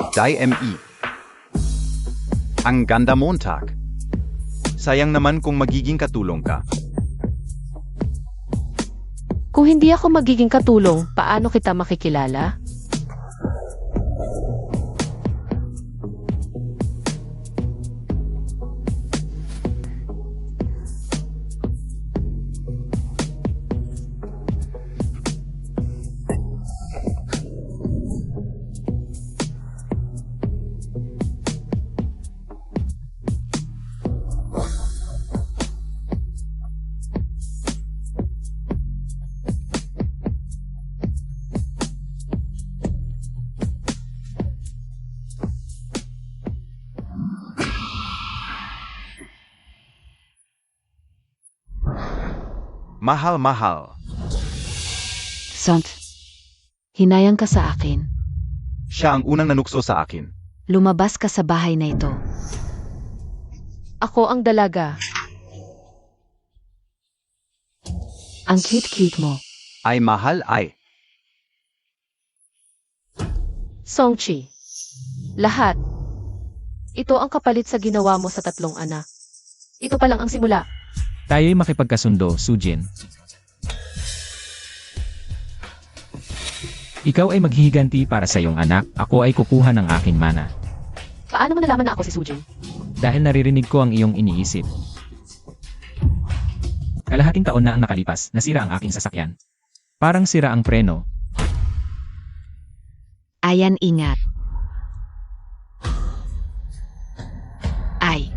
DME. Ang ganda Montag. Sayang naman kung magiging katulong ka. Kung hindi ako magiging katulong, paano kita makikilala? Mahal-mahal. Sant, hinayang ka sa akin. Siya ang unang nanukso sa akin. Lumabas ka sa bahay na ito. Ako ang dalaga. Ang cute-cute mo. Ay mahal ay. Songchi. Lahat. Ito ang kapalit sa ginawa mo sa 3 anak. Ito pa lang ang simula. Tayo'y makipagkasundo, Sujin. Ikaw ay maghihiganti para sa iyong anak, ako ay kukuha ng aking mana. Paano mo nalaman na ako si Sujin? Dahil naririnig ko ang iyong iniisip. Kalahating taon na ang nakalipas, nasira ang aking sasakyan. Parang sira ang preno. Ayan, ingat. Ay.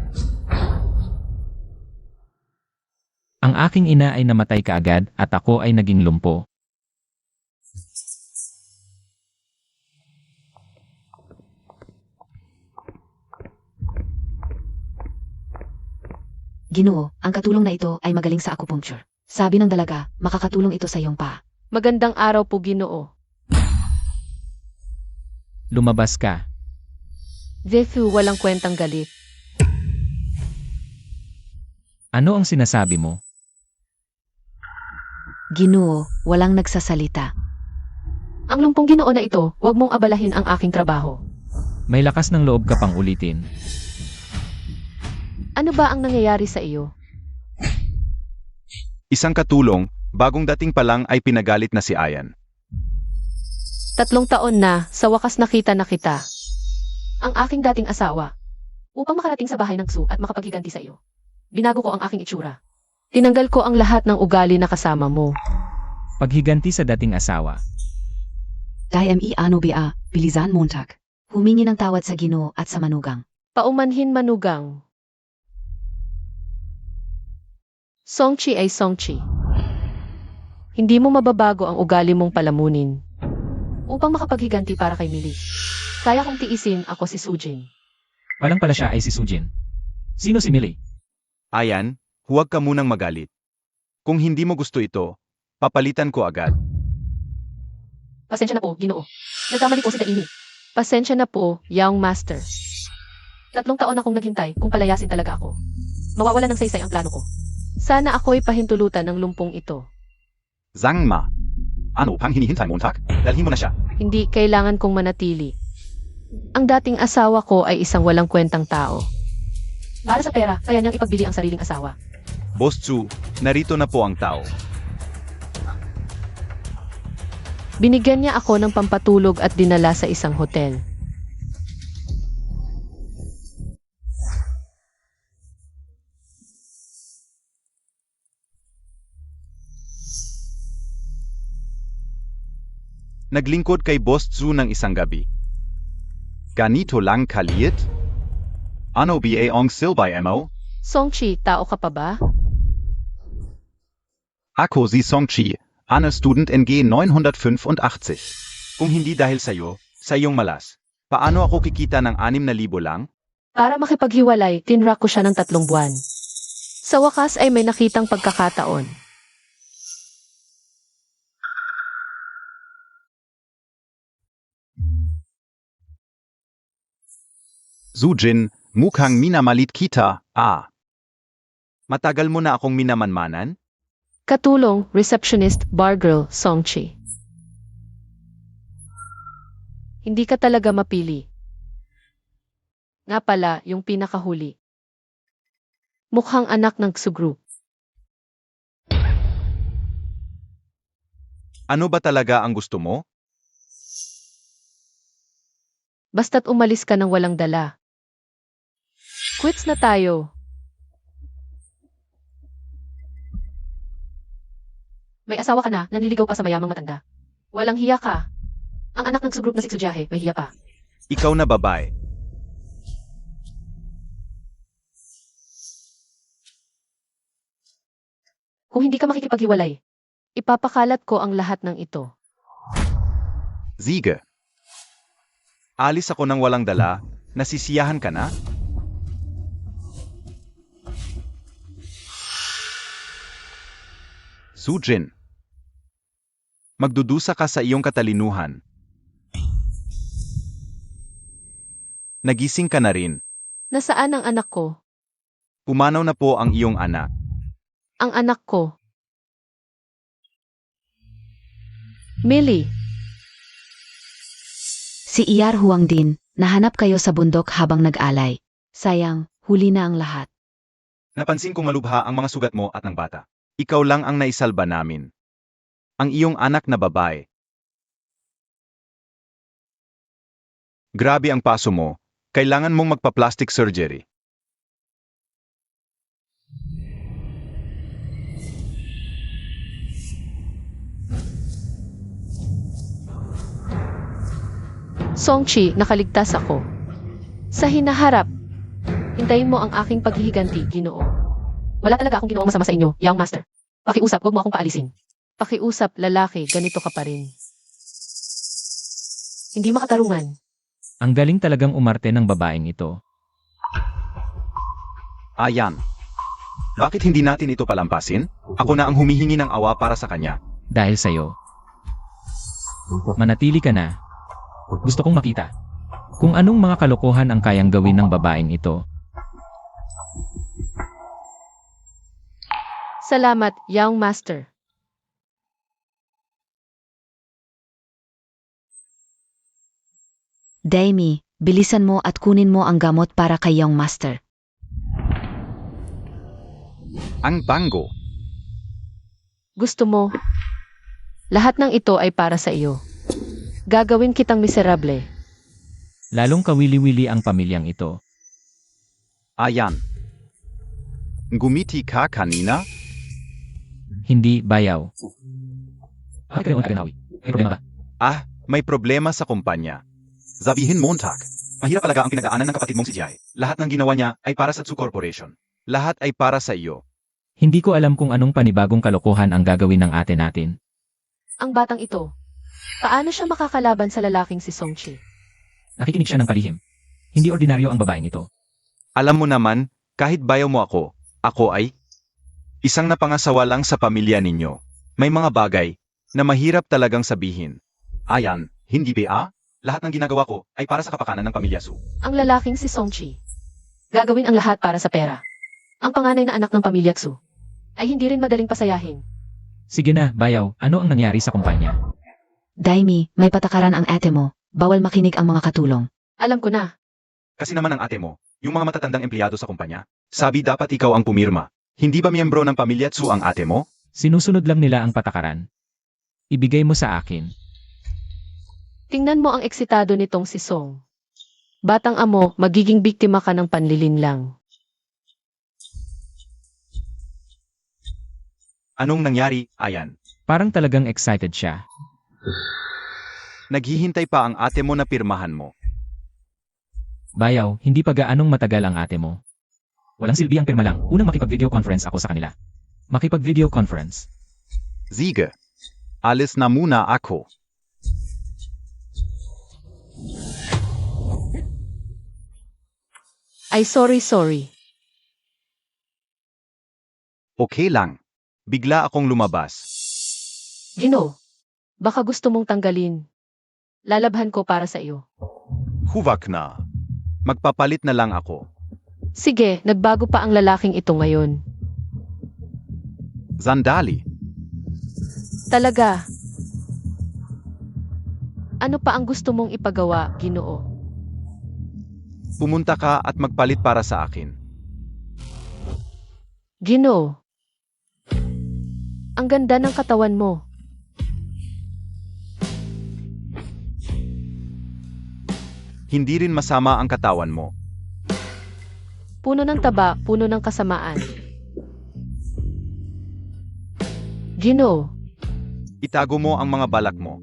Ang aking ina ay namatay kaagad at ako ay naging lumpo. Ginoo, ang katulong na ito ay magaling sa acupuncture. Sabi ng dalaga, makakatulong ito sa iyong paa. Magandang araw po, Ginoo. Lumabas ka. Vefu, walang kwentang galit. Ano ang sinasabi mo? Ginoo, walang nagsasalita. Ang lumpong Ginoo na ito, huwag mong abalahin ang aking trabaho. May lakas ng loob ka pang ulitin. Ano ba ang nangyayari sa iyo? Isang katulong, bagong dating pa lang ay pinagalit na si Ayan. 3 taon na, sa wakas nakita na kita. Ang aking dating asawa. Upang makarating sa bahay ng Su at makapaghiganti sa iyo. Binago ko ang aking itsura. Tinanggal ko ang lahat ng ugali na kasama mo. Paghiganti sa dating asawa. DME ano ba, bilisan Montag. Humingi ng tawad sa Ginoo at sa manugang. Paumanhin manugang. Songchi ay Songchi. Hindi mo mababago ang ugali mong palamunin. Upang makapaghiganti para kay Millie. Kaya kong tiisin ako si Sujin. Walang pala siya ay si Sujin. Sino si Millie? Ayan, huwag ka munang magalit. Kung hindi mo gusto ito, papalitan ko agad. Pasensya na po, Ginoo. Nagkamali po si Daini. Pasensya na po, young master. 3 taon akong naghintay kung palayasin talaga ako. Mawawala ng saysay ang plano ko. Sana ako'y pahintulutan ng lumpong ito. Zangma. Ano pang hinihintay Montag? Dalhin mo na siya. Hindi kailangan kong manatili. Ang dating asawa ko ay isang walang kwentang tao. Para sa pera, kaya niyang ipagbili ang sariling asawa. Boss Tzu, narito na po ang tao. Binigyan niya ako ng pampatulog at dinala sa isang hotel. Naglingkod kay Boss Tzu ng isang gabi. Ganito lang kaliit? Ano ba ang silbay mo? Songchi, tao ka pa ba? Ako si Songchi, Anna Student NG 985. Kung hindi dahil sa'yo, sa iyong malas, paano ako kikita ng 6,000 lang? Para makipaghiwalay, tinrack ko siya ng 3 buwan. Sa wakas ay may nakitang pagkakataon. Sujin, mukhang minamalit kita, ah. Matagal mo na akong minamanmanan? Katulong, receptionist, bargirl, Songchi. Hindi ka talaga mapili. Nga pala, yung pinakahuli. Mukhang anak ng Xu Group. Ano ba talaga ang gusto mo? Basta't umalis ka ng walang dala. Quits na tayo. May asawa ka na, nanliligaw pa sa mayamang matanda. Walang hiya ka. Ang anak ng Xu Group na si Xujiahe, may hiya pa. Ikaw na babae. Kung hindi ka makikipaghiwalay, ipapakalat ko ang lahat ng ito. Sige. Alis ako ng walang dala, nasisiyahan ka na? Sujin. Magdudusa ka sa iyong katalinuhan. Nagising ka na rin. Nasaan ang anak ko? Pumanaw na po ang iyong anak. Ang anak ko. Millie, Si Iyar Huang din, nahanap kayo sa bundok habang nag-alay. Sayang, huli na ang lahat. Napansin kong malubha ang mga sugat mo at ng bata. Ikaw lang ang naisalba namin. Ang iyong anak na babae. Grabe ang paso mo. Kailangan mong magpa-plastic surgery. Songchi, nakaligtas ako. Sa hinaharap, hintayin mo ang aking paghihiganti, Ginoo. Wala talaga akong ginawang masama sa inyo, young master. Pakiusap, huwag mo akong paalisin. Pakiusap, lalaki, ganito ka pa rin. Hindi makatarungan. Ang galing talagang umarte ng babaeng ito. Ayan. Bakit hindi natin ito palampasin? Ako na ang humihingi ng awa para sa kanya. Dahil sa'yo. Manatili ka na. Gusto kong makita kung anong mga kalokohan ang kayang gawin ng babaeng ito. Salamat, young master. Daimi, bilisan mo at kunin mo ang gamot para kay Young Master. Ang bango. Gusto mo? Lahat ng ito ay para sa iyo. Gagawin kitang miserable. Lalong kawili-wili ang pamilyang ito. Ayan. Gumiti ka kanina? Hindi bayaw. May problema ba? Ah, may problema sa kumpanya. Sabihin Montag. Mahirap talaga ang pinagdaanan ng kapatid mong si Jai. Lahat ng ginawa niya ay para sa Tsu Corporation. Lahat ay para sa iyo. Hindi ko alam kung anong panibagong kalokohan ang gagawin ng ate natin. Ang batang ito, paano siya makakalaban sa lalaking si Songchi? Nakikinig siya ng kalihim. Hindi ordinaryo ang babaeng ito. Alam mo naman, kahit bayaw mo ako ay isang napangasawa lang sa pamilya ninyo. May mga bagay na mahirap talagang sabihin. Ayan, hindi ba? Lahat ng ginagawa ko ay para sa kapakanan ng pamilya Su. Ang lalaking si Songchi, gagawin ang lahat para sa pera. Ang panganay na anak ng pamilya Xu ay hindi rin madaling pasayahin. Sige na, bayaw, ano ang nangyari sa kumpanya? Daimi, may patakaran ang ate mo. Bawal makinig ang mga katulong. Alam ko na, Kasi naman ang ate mo, yung mga matatandang empleyado sa kumpanya, sabi dapat ikaw ang pumirma. Hindi ba miyembro ng pamilya Tsu ang ate mo? Sinusunod lang nila ang patakaran. Ibigay mo sa akin. tingnan mo ang eksitado nitong si Song. Batang amo, magiging biktima ka ng panlilinlang. Anong nangyari, Ayan? Parang talagang excited siya. Naghihintay pa ang ate mo na pirmahan mo. Bayaw, hindi pa gaanong matagal ang ate mo. Walang silbi ang pirma lang. Unang makipag-video conference ako sa kanila. Makipag-video conference. Sige. Alis na muna ako. Ay sorry. Okay lang. Bigla akong lumabas. Gino, baka gusto mong tanggalin. Lalabhan ko para sa iyo. Huvak na. Magpapalit na lang ako. Sige, nagbago pa ang lalaking ito ngayon. Zandali. Talaga. Ano pa ang gusto mong ipagawa, Ginoo? Pumunta ka at magpalit para sa akin. Gino. Ang ganda ng katawan mo. Hindi rin masama ang katawan mo. Puno ng taba, puno ng kasamaan. Gino. Itago mo ang mga balak mo.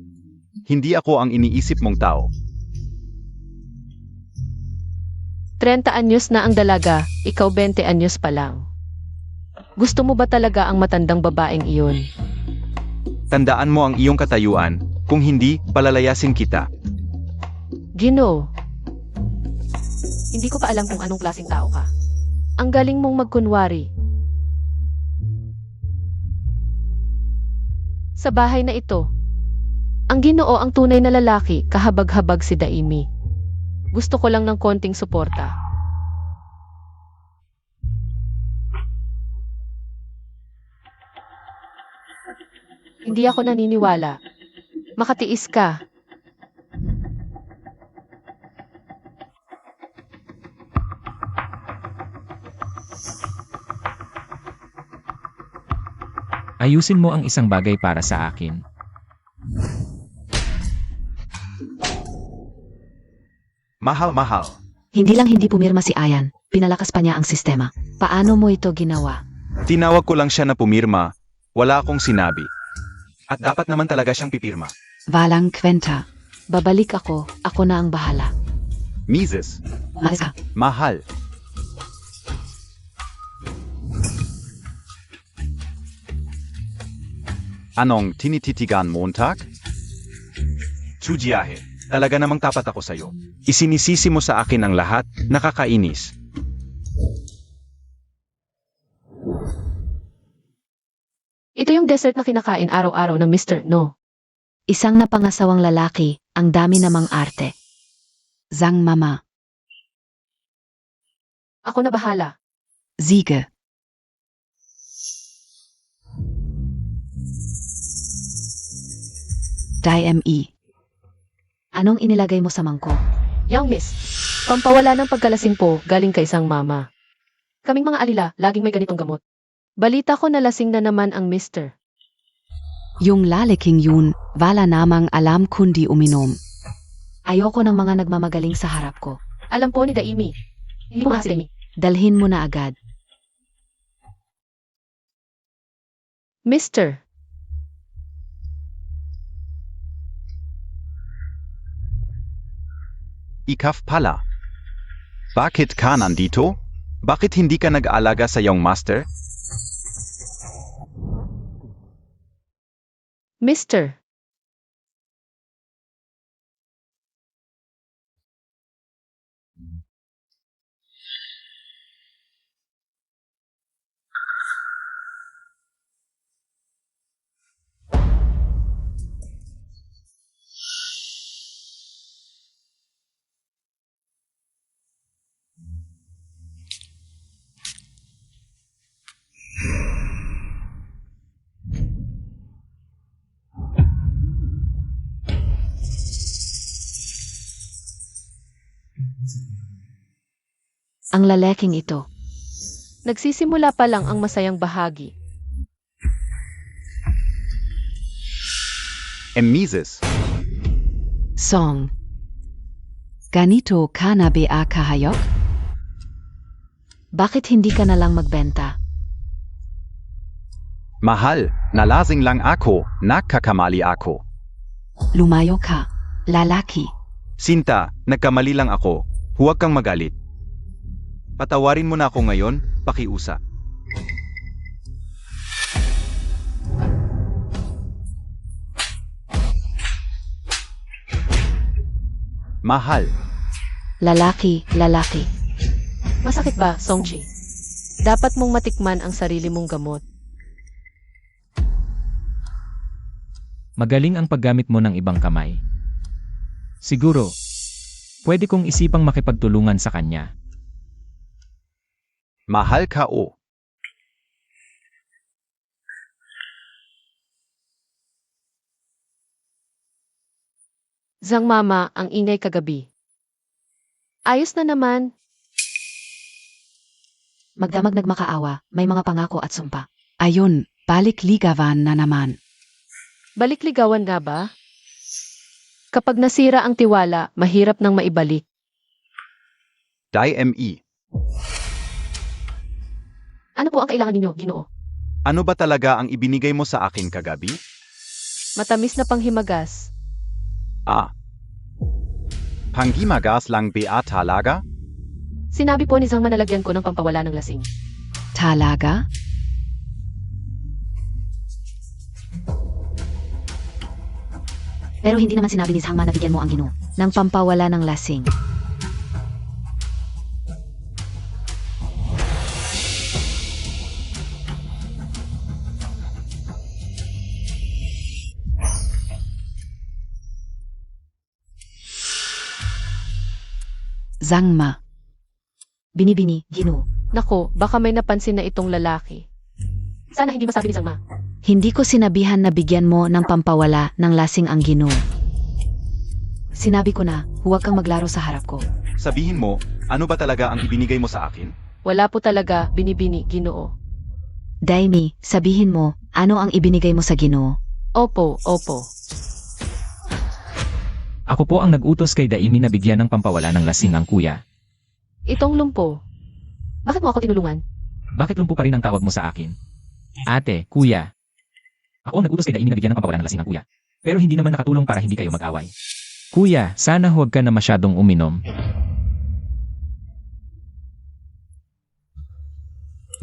Hindi ako ang iniisip mong tao. 30 anyos na ang dalaga, ikaw 20 anyos pa lang. Gusto mo ba talaga ang matandang babaeng iyon? Tandaan mo ang iyong katayuan, kung hindi, palalayasin kita. Gino. Hindi ko pa alam kung anong klaseng tao ka. Ang galing mong magkunwari. Sa bahay na ito, ang Ginoo ang tunay na lalaki, kahabag-habag si Daimi. Gusto ko lang ng konting suporta. Hindi ako naniniwala. Makatiis ka. Ayusin mo ang isang bagay para sa akin. Mahal. Hindi lang hindi pumirma si Ayan, pinalakas pa niya ang sistema. Paano mo ito ginawa? Tinawag ko lang siya na pumirma, wala akong sinabi. At dapat naman talaga siyang pipirma. Walang kwenta. Babalik ako na ang bahala. Mrs. Malis ka. Mahal. Anong tinititigan Montag? Tsujiahe, talaga namang tapat ako sa'yo. Isinisisi mo sa akin ang lahat, nakakainis. Ito yung dessert na kinakain araw-araw ng Mr. No. Isang napangasawang lalaki, ang dami namang arte. Zang mama. Ako na bahala. Siege. DME. Anong inilagay mo sa mangkok? Young miss, pampawala ng pagkalasing po galing kay isang mama. Kaming mga alila, laging may ganitong gamot. Balita ko na lasing na naman ang mister. Yung lalaking yun, wala namang alam kundi uminom. Ayoko ng mga nagmamagaling sa harap ko. Alam po ni Daimi. Hindi mo nga si Daimi. Dalhin mo na agad. Mister, Ikaf pala. Bakit ka nandito? Bakit hindi ka nag-aalaga sa iyong master? Mister. Ang lalaking ito. Nagsisimula pa lang ang masayang bahagi. Mrs. Song. Ganito ka na ba kahayok? Bakit hindi ka na lang magbenta? Mahal, nalasing lang ako, nagkakamali ako. Lumayo ka, lalaki. Sinta, nagkamali lang ako, huwag kang magalit. Patawarin mo na ako ngayon, pakiusap. Mahal, Lalaki. Masakit ba, Songchi? Dapat mong matikman ang sarili mong gamot. Magaling ang paggamit mo ng ibang kamay. Siguro, pwede kong isipang makipagtulungan sa kanya. mahal ka o. Zang mama, ang ingay kagabi. Ayos na naman. Magdamag nagmakaawa, may mga pangako at sumpa. Ayun, balik ligawan na naman. Balik-ligawan nga ba? Kapag nasira ang tiwala, mahirap nang maibalik. DME. Ano po ang kailangan ninyo, Ginoo? Ano ba talaga ang ibinigay mo sa akin kagabi? Matamis na panghimagas. Ah. Panghimagas lang ba talaga? Sinabi po ni Zang manalagyan ko ng pampawala ng lasing. Talaga? Pero hindi naman sinabi ni Zhangma na bigyan mo ang Ginoo ng pampawala ng lasing. Zhangma. Binibini, Ginoo. Nako, baka may napansin na itong lalaki. Sana hindi masabi ni Zang Ma. Hindi ko sinabihan na bigyan mo ng pampawala ng lasing ang Ginoo. Sinabi ko na, huwag kang maglaro sa harap ko. Sabihin mo, ano ba talaga ang ibinigay mo sa akin? Wala po talaga, binibini, Ginoo. Daimi, sabihin mo, ano ang ibinigay mo sa Ginoo? Opo, opo. Ako po ang nag-utos kay Daimi na bigyan ng pampawala ng lasing ang kuya. Itong lumpo. Bakit mo ako tinulungan? Bakit lumpo pa rin ang tawag mo sa akin? Ate, kuya. Ako ang nag-utos kay Daimi na bigyan ng pampawala ng lasing ang kuya. Pero hindi naman nakatulong para hindi kayo mag-away. Kuya, sana huwag ka na masyadong uminom.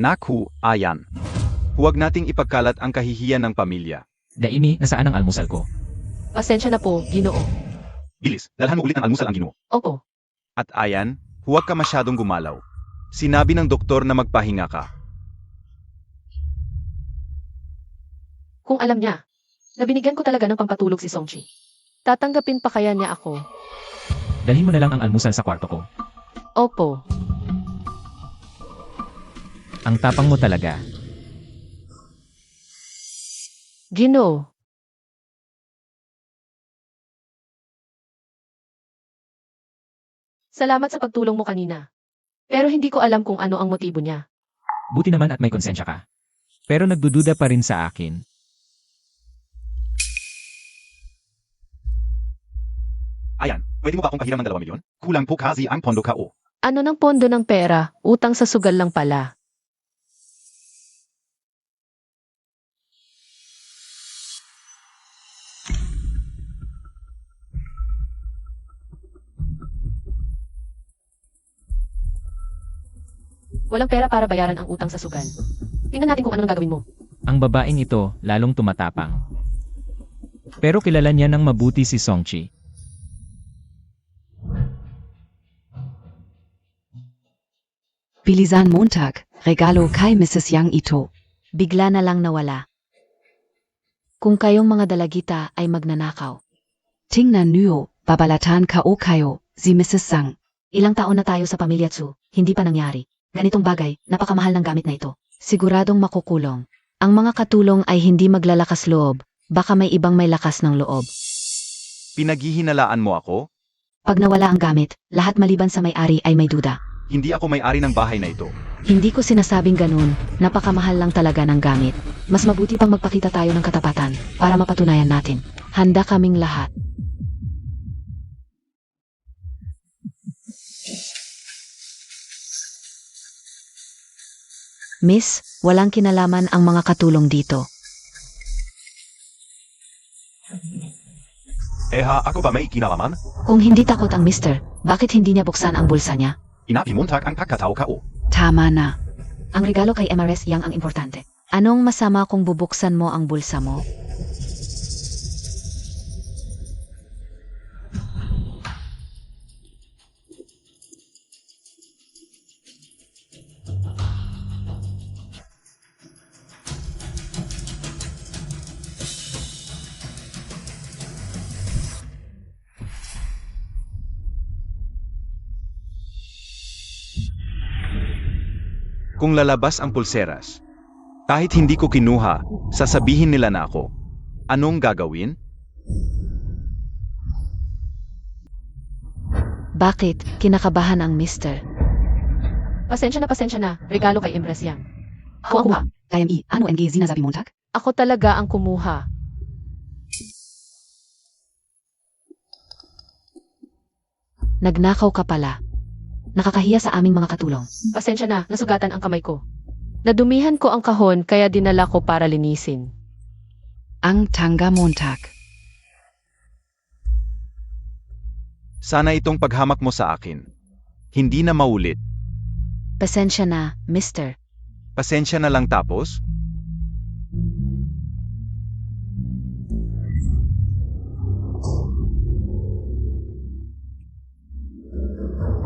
Naku, ayan. Huwag nating ipagkalat ang kahihiyan ng pamilya. Daimi, nasaan ang almusal ko? Pasensya na po, Ginoo. Bilis, dalhan mo ulit ang almusal ang Ginoo. Opo. At ayan, huwag ka masyadong gumalaw. Sinabi ng doktor na magpahinga ka. Kung alam niya, nabinigyan ko talaga ng pampatulog si Songchi. Tatanggapin pa kaya niya ako? Dalhin mo na lang ang almusal sa kwarto ko. Opo. Ang tapang mo talaga. Ginoo. Salamat sa pagtulong mo kanina. Pero hindi ko alam kung ano ang motibo niya. Buti naman at may konsensya ka. Pero nagdududa pa rin sa akin. Ayan, pwede mo ba akong pahiram ng 2 milyon? Kulang po kasi ang pondo ka o. Ano ng pondo ng pera? Utang sa sugal lang pala. Walang pera para bayaran ang utang sa sugal. Tingnan natin kung anong gagawin mo. Ang babaeng ito lalong tumatapang. Pero kilala niya ng mabuti si Songchi. Bilisan Montag, regalo kay Mrs. Yang Ito. Bigla na lang nawala. Kung kayong mga dalagita ay magnanakaw. Tingnan niyo, babalatan ka o kayo, si Mrs. Zhang. Ilang taon na tayo sa pamilya Tsu, hindi pa nangyari. Ganitong bagay, napakamahal ng gamit na ito. Siguradong makukulong. Ang mga katulong ay hindi maglalakas loob, baka may ibang may lakas ng loob. Pinaghihinalaan mo ako? Pag nawala ang gamit, lahat maliban sa may-ari ay may duda. Hindi ako may-ari ng bahay na ito. Hindi ko sinasabing ganun, napakamahal lang talaga ng gamit. Mas mabuti pang magpakita tayo ng katapatan para mapatunayan natin. Handa kaming lahat. Miss, walang kinalaman ang mga katulong dito. Ako ba may kinalaman? Kung hindi takot ang mister, bakit hindi niya buksan ang bulsa niya? Inapimuntag ang pagkatao ka o. Tama na. Ang regalo kay MRS yang ang importante. Anong masama kung bubuksan mo ang bulsa mo? Kung lalabas ang pulseras, kahit hindi ko kinuha, sasabihin nila na ako. Anong gagawin? Bakit? Kinakabahan ang mister. Pasensya na. Regalo kay Empress Yang. Ako ang kumuha. KMI, ano ang sinasabi mo, Tak? Ako talaga ang kumuha. Nagnakaw ka pala. Nakakahiya sa aming mga katulong. Pasensya na, nasugatan ang kamay ko. Nadumihan ko ang kahon kaya dinala ko para linisin. Ang tanga mo, Tak. Sana itong paghamak mo sa akin. Hindi na maulit. Pasensya na, mister. Pasensya na lang tapos?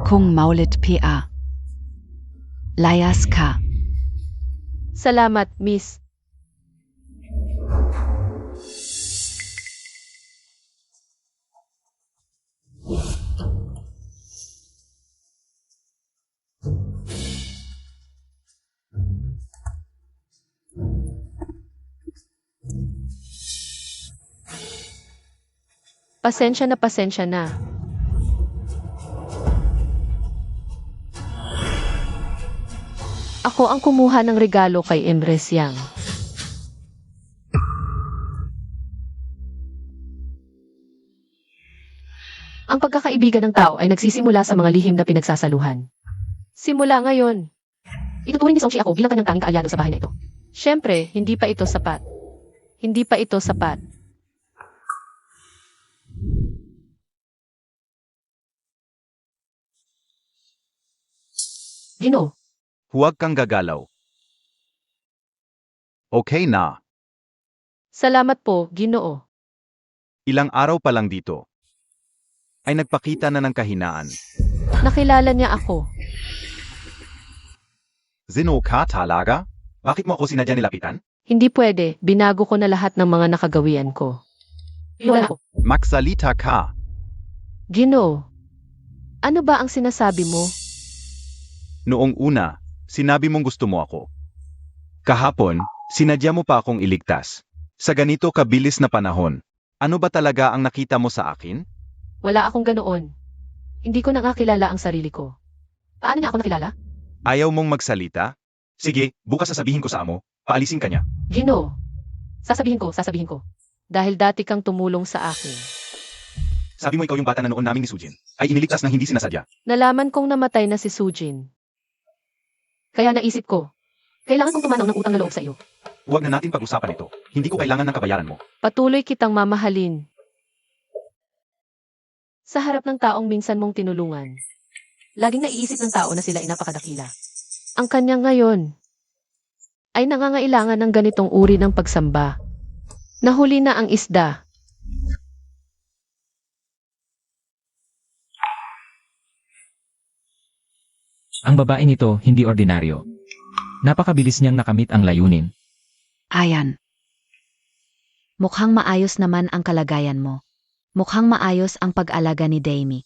Kung maulit PA. Layas ka. Salamat, miss. Pasensya na. Ako ang kumuha ng regalo kay Empress Yang. Ang pagkakaibigan ng tao ay nagsisimula sa mga lihim na pinagsasaluhan. Simula ngayon. Ituturing ni Songchi ako bilang kanyang tanging kaalyado sa bahay na ito. Siyempre, hindi pa ito sapat. Ginoo, Huwag kang gagalaw. Okay na. salamat po, Ginoo. Ilang araw pa lang dito. Ay nagpakita na ng kahinaan. Nakilala niya ako. Zino ka talaga? Bakit mo ako sinadya nilapitan? Hindi pwede, binago ko na lahat ng mga nakagawian ko. Wala ako. Magsalita ka. Ginoo, ano ba ang sinasabi mo? Noong una, sinabi mong gusto mo ako. Kahapon, sinadya mo pa akong iligtas. Sa ganito kabilis na panahon, ano ba talaga ang nakita mo sa akin? Wala akong ganoon. Hindi ko nakakilala ang sarili ko. Paano niya ako nakilala? Ayaw mong magsalita? Sige, bukas sasabihin ko sa amo. Paalisin ka niya. Ginoo, sasabihin ko. Dahil dati kang tumulong sa akin. Sabi mo ikaw yung bata na noon namin ni Sujin. Ay iniligtas na hindi sinasadya. Nalaman kong namatay na si Sujin. Kaya naisip ko, kailangan kong tumanong ng utang na loob sa iyo. Huwag na natin pag-usapan ito. Hindi ko kailangan ng kabayaran mo. Patuloy kitang mamahalin. Sa harap ng taong minsan mong tinulungan, laging naiisip ng tao na sila ay napakadakila. Ang kanya ngayon ay nangangailangan ng ganitong uri ng pagsamba. Nahuli na ang isda. Ang babaeng ito hindi ordinaryo. Napakabilis niyang nakamit ang layunin. Ayan. Mukhang maayos naman ang kalagayan mo. Mukhang maayos ang pag-alaga ni Damie.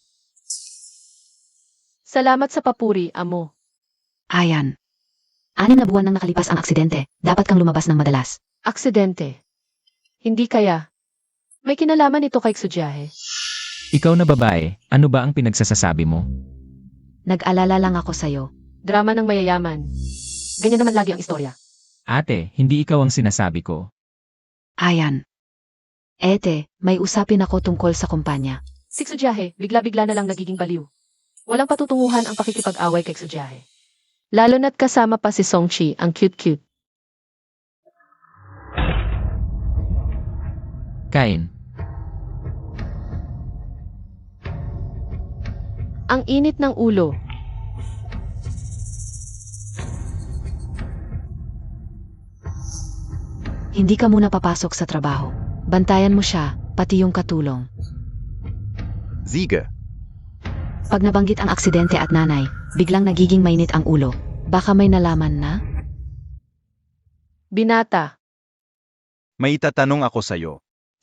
Salamat sa papuri, amo. Ayan. 6 na buwan nang nakalipas ang aksidente. Dapat kang lumabas ng madalas. Aksidente. Hindi kaya. May kinalaman ito kay Xudyahe. Ikaw na babae, ano ba ang pinagsasasabi mo? Nag-alala lang ako sa'yo. Drama ng mayayaman. Ganyan naman lagi ang istorya. Ate, hindi ikaw ang sinasabi ko. Ayan. Ete, may usapin ako tungkol sa kumpanya. Si Xudyahe, bigla-bigla na lang nagiging baliw. Walang patutunguhan ang pakikipag-away kay Xudyahe. Lalo na't kasama pa si Songchi, ang cute-cute. Kain. Ang init ng ulo. Hindi ka muna papasok sa trabaho. Bantayan mo siya, pati yung katulong. Ziga. Pag nabanggit ang aksidente at nanay, biglang nagiging mainit ang ulo. Baka may nalaman na? Binata. May itatanong ako sa'yo.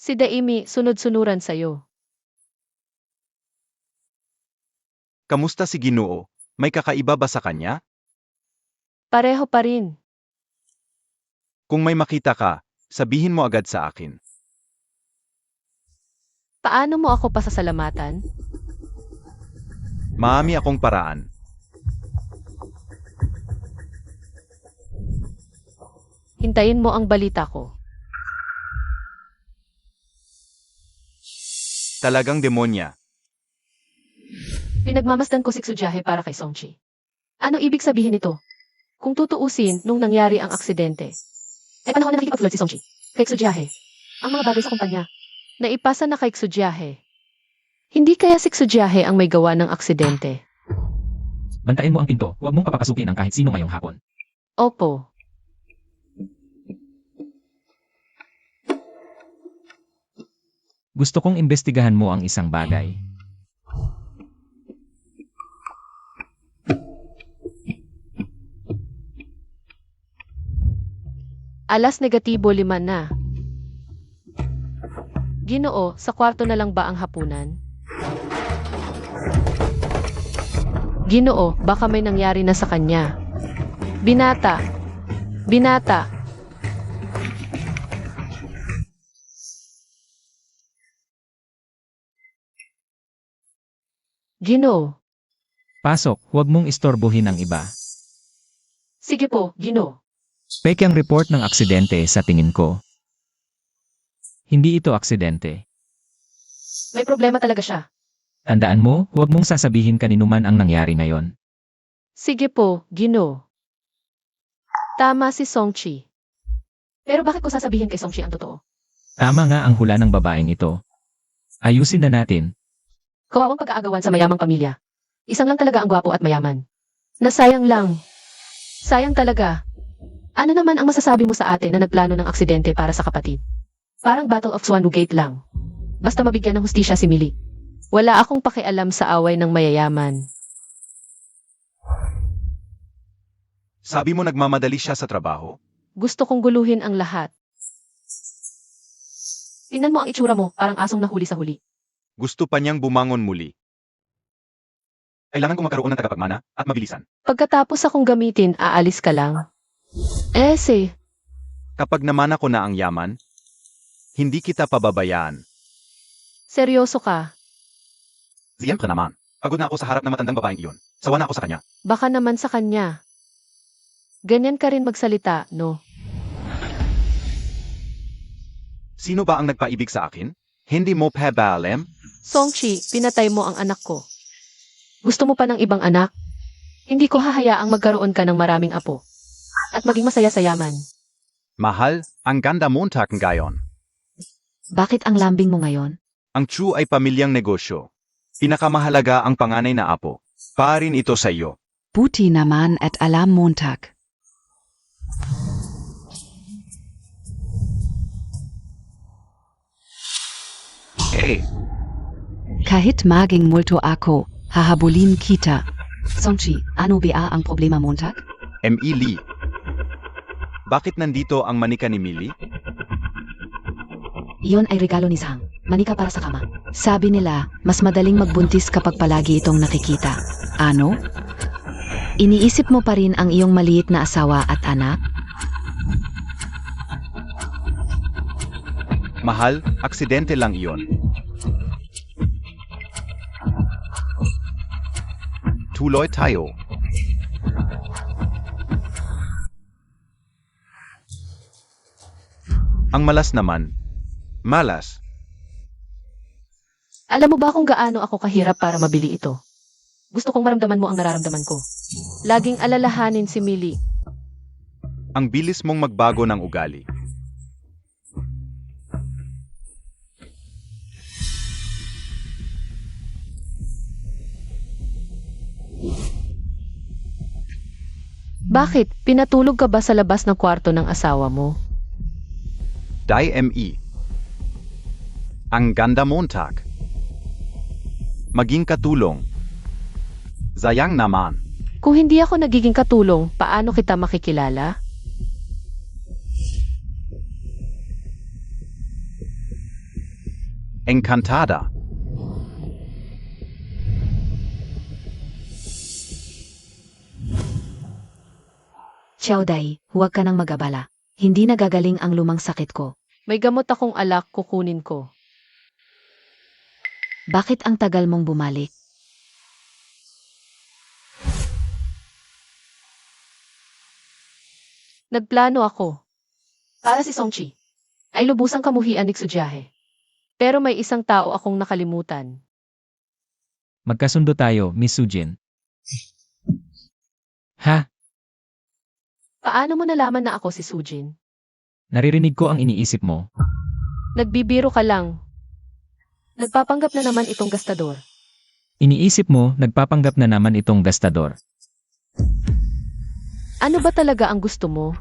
Si Daimi, sunod-sunuran sa'yo. Kamusta si Ginoo? May kakaiba ba sa kanya? Pareho pa rin. Kung may makita ka, sabihin mo agad sa akin. Paano mo ako pasasalamatan? Maami akong paraan. Hintayin mo ang balita ko. Talagang demonya. Pinagmamasdan ko si Xujiahe para kay Songchi. Ano ibig sabihin nito? Kung tutuusin nung nangyari ang aksidente, ay panahon na nakikipag-flirt si Songchi kay Xujiahe. Ang mga bagay sa kumpanya, naipasa na kay Xujiahe. Hindi kaya si Xujiahe ang may gawa ng aksidente? Bantayan mo ang pinto, huwag mong papapasukin ang kahit sino ngayong hapon. Opo. Gusto kong imbestigahan mo ang isang bagay. Alas negatibo 5 na. Ginoo, sa kwarto na lang ba ang hapunan? Ginoo, baka may nangyari na sa kanya. Binata! Binata! Ginoo. Pasok, huwag mong istorbohin ang iba. Sige po, Ginoo. Peke ang report ng aksidente sa tingin ko. Hindi ito aksidente. May problema talaga siya. Tandaan mo, huwag mong sasabihin kanino man ang nangyari ngayon. Sige po, Ginoo. Tama si Songchi. Pero bakit ko sasabihin kay Songchi ang totoo? Tama nga ang hula ng babaeng ito. Ayusin na natin. Kawawang pag-aagawan sa mayamang pamilya. Isang lang talaga ang gwapo at mayaman. Nasayang lang. Sayang talaga. Ano naman ang masasabi mo sa atin na nagplano ng aksidente para sa kapatid? Parang Battle of Swanu Gate lang. Basta mabigyan ng hustisya si Millie. Wala akong pakialam sa away ng mayayaman. Sabi mo nagmamadali siya sa trabaho? Gusto kong guluhin ang lahat. Tingnan mo ang itsura mo, parang asong nahuli sa huli. Gusto pa niyang bumangon muli. Kailangan kong magkaroon ng tagapagmana at mabilisan. Pagkatapos akong gamitin, aalis ka lang. Kapag namana ko na ang yaman, hindi kita pababayaan. Seryoso ka. Siyempre naman. Pagod na ako sa harap ng matandang babaeng iyon. Sawa na ako sa kanya. Baka naman sa kanya. Ganyan ka rin magsalita, no? Sino ba ang nagpaibig sa akin? Hindi mo pa ba alam? Songchi, pinatay mo ang anak ko. Gusto mo pa ng ibang anak? Hindi ko hahayaang magkaroon ka ng maraming apo. At maging masaya sa yaman. Mahal, ang ganda Montag ngayon. Bakit ang lambing mo ngayon? Ang Chu ay pamilyang negosyo. Pinakamahalaga ang panganay na apo. Paarin ito sa iyo. Buti naman at alam Montag. Kahit maging multo ako, hahabulin kita. Songchi, ano ba ang problema Montag? M.E. Lee. Bakit nandito ang manika ni Millie? Iyon ay regalo ni Zhang. Manika para sa kama. Sabi nila, mas madaling magbuntis kapag palagi itong nakikita. Ano? Iniisip mo pa rin ang iyong maliit na asawa at anak? Mahal, aksidente lang iyon. Tuloy tayo. Ang malas naman. Malas. Alam mo ba kung gaano ako kahirap para mabili ito? Gusto kong maramdaman mo ang nararamdaman ko. Laging alalahanin si Millie. Ang bilis mong magbago ng ugali. Bakit? Pinatulog ka ba sa labas ng kwarto ng asawa mo? Dai M.E. Ang ganda Montag. Maging katulong. Sayang naman. Kung hindi ako nagiging katulong, paano kita makikilala? Encantada. Xiaoday, huwag ka nang mag-abala. Hindi nagagaling ang lumang sakit ko. May gamot akong alak, kukunin ko. Bakit ang tagal mong bumalik? Nagplano ako. Para si Songchi ay lubusang kamuhian ni Tsujiahe. Pero may isang tao akong nakalimutan. Magkasundo tayo, Miss Sujin. Ha? Paano mo nalaman na ako si Sujin? Naririnig ko ang iniisip mo. Nagbibiro ka lang. Nagpapanggap na naman itong gastador. Iniisip mo, nagpapanggap na naman itong gastador. Ano ba talaga ang gusto mo?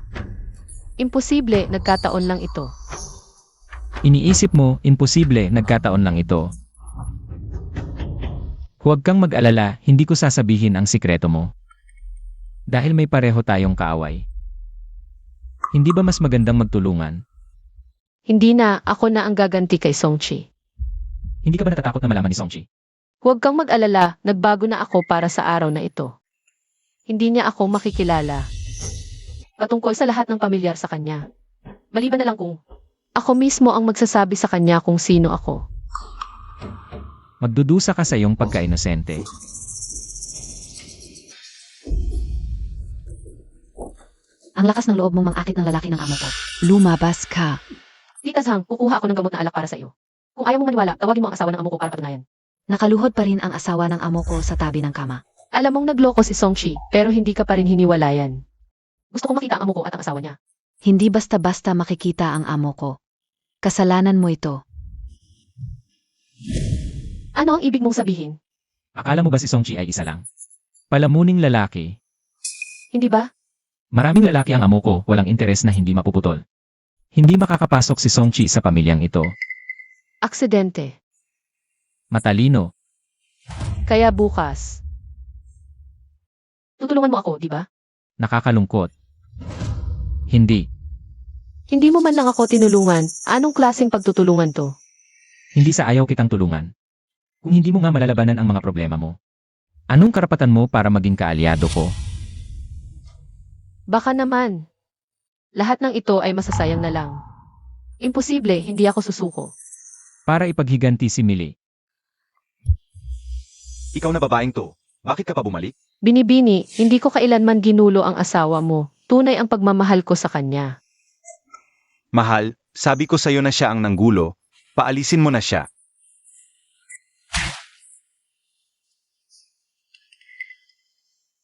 Imposible, nagkataon lang ito. Iniisip mo, imposible, nagkataon lang ito. Huwag kang mag-alala, hindi ko sasabihin ang sikreto mo. Dahil may pareho tayong kaaway. Hindi ba mas magandang magtulungan? Hindi na, ako na ang gaganti kay Songchi. Hindi ka ba natatakot na malaman ni Songchi? Huwag kang mag-alala, nagbago na ako para sa araw na ito. Hindi niya ako makikilala. Patungkol sa lahat ng pamilyar sa kanya. Maliban na lang kung ako mismo ang magsasabi sa kanya kung sino ako. Magdudusa ka sa iyong pagka-inosente. Ang lakas ng loob mong mangakit ng lalaki ng amo ko. Lumabas ka. Tita Zhang, kukuha ako ng gamot na alak para sa iyo. Kung ayaw mong maniwala, tawagin mo ang asawa ng amo ko para patunayan. Nakaluhod pa rin ang asawa ng amo ko sa tabi ng kama. Alam mong nagloko si Songchi, pero hindi ka pa rin hiniwalayan. Gusto kong makita ang amo ko at ang asawa niya. Hindi basta-basta makikita ang amo ko. Kasalanan mo ito. Ano ang ibig mong sabihin? Akala mo ba si Songchi ay isa lang? Palamuning lalaki. Hindi ba? Maraming lalaki ang amo ko, walang interes na hindi mapuputol. Hindi makakapasok si Songchi sa pamilyang ito. Aksidente. Matalino. Kaya bukas. Tutulungan mo ako, di ba? Nakakalungkot. Hindi. Hindi mo man lang ako tinulungan. Anong klaseng pagtutulungan to? Hindi sa ayaw kitang tulungan. Kung hindi mo nga malalabanan ang mga problema mo. Anong karapatan mo para maging kaalyado ko? Baka naman. Lahat ng ito ay masasayang na lang. Imposible, hindi ako susuko. Para ipaghiganti si Millie. Ikaw na babaeng to. Bakit ka pa bumalik? Binibini, hindi ko kailanman ginulo ang asawa mo. Tunay ang pagmamahal ko sa kanya. Mahal, sabi ko sa'yo na siya ang nanggulo. Paalisin mo na siya.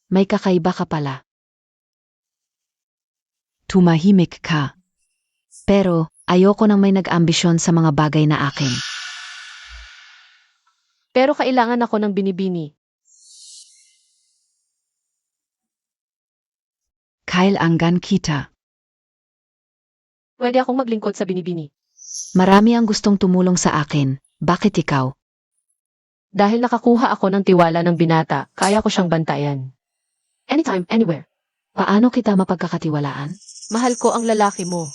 May kakaiba ka pala. Tumahimik ka. Pero, ayoko nang may nag-ambisyon sa mga bagay na akin. Pero kailangan ako ng binibini. Kailangan kita. Pwede akong maglingkod sa binibini. Marami ang gustong tumulong sa akin. Bakit ikaw? Dahil nakakuha ako ng tiwala ng binata, kaya ko siyang bantayan. Anytime, anywhere. Paano kita mapagkakatiwalaan? Mahal ko ang lalaki mo.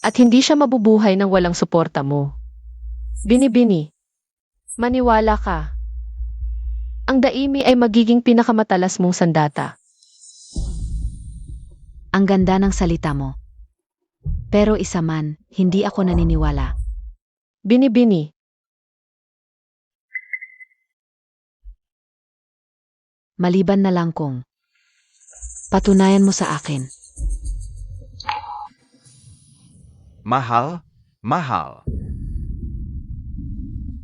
At hindi siya mabubuhay nang walang suporta mo. Binibini. Maniwala ka. Ang daimi ay magiging pinakamatalas mong sandata. Ang ganda ng salita mo. Pero isa man, hindi ako naniniwala. Binibini. Maliban na lang kung patunayan mo sa akin. Mahal, mahal.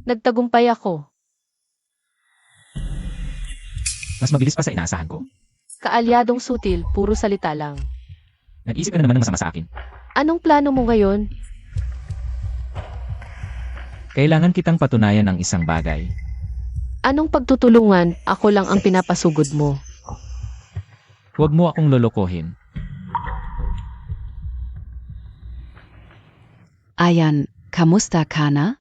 Nagtagumpay ako. Mas mabilis pa sa inaasahan ko. Kaalyadong sutil, puro salita lang. Nag-isip ka na naman ng masama sa akin. Anong plano mo ngayon? Kailangan kitang patunayan ng isang bagay. Anong pagtutulungan? Ako lang ang pinapasugod mo. Huwag mo akong lolokohin. Ayan, kamusta ka na?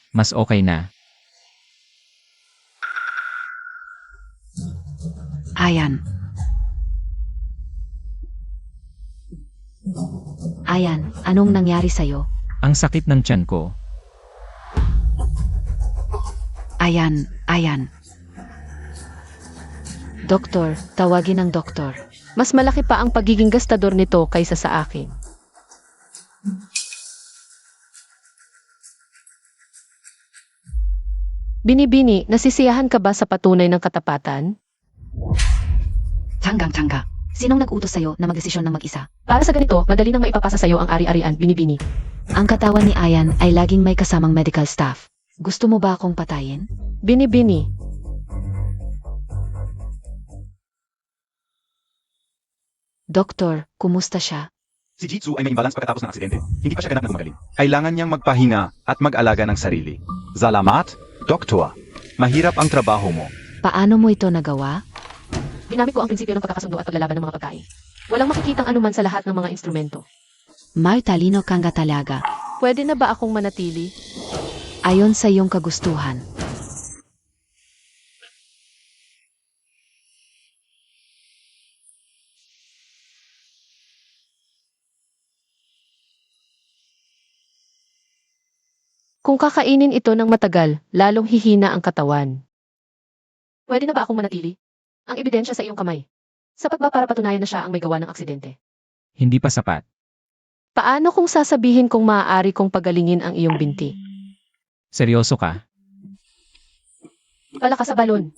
Mas okay na. Ayan. Ayan, anong nangyari sa'yo? Ang sakit ng tiyan ko. Ayan, ayan. Doktor, tawagin ng doktor. Mas malaki pa ang pagiging gastador nito kaysa sa akin. Binibini, nasisiyahan ka ba sa patunay ng katapatan? Tanggang-tangga. Sinong nag-utos sa'yo na magdesisyon ng mag-isa? Para sa ganito, madali nang maipapasa sa'yo ang ari-arian, Binibini. Ang katawan ni Ayan ay laging may kasamang medical staff. Gusto mo ba akong patayin? Binibini. Doktor, kumusta siya? Si Jitsu ay may imbalance pagkatapos ng aksidente. Hindi pa siya ganap na gumaling. Kailangan niyang magpahinga at mag-alaga ng sarili. Salamat, Doktor. Mahirap ang trabaho mo. Paano mo ito nagawa? Ginamit ko ang prinsipyo ng pagkakasundo at paglalaban ng mga pagkain. Walang makikitang anuman sa lahat ng mga instrumento. May talino kang talaga. Pwede na ba akong manatili? Ayon sa iyong kagustuhan. Kung kakainin ito ng matagal, lalong hihina ang katawan. Pwede na ba akong manatili? Ang ebidensya sa iyong kamay. Sapat ba para patunayan na siya ang may gawa ng aksidente? Hindi pa sapat. Paano kung sasabihin kong maaari kong pagalingin ang iyong binti? Seryoso ka? Palaka sa balon.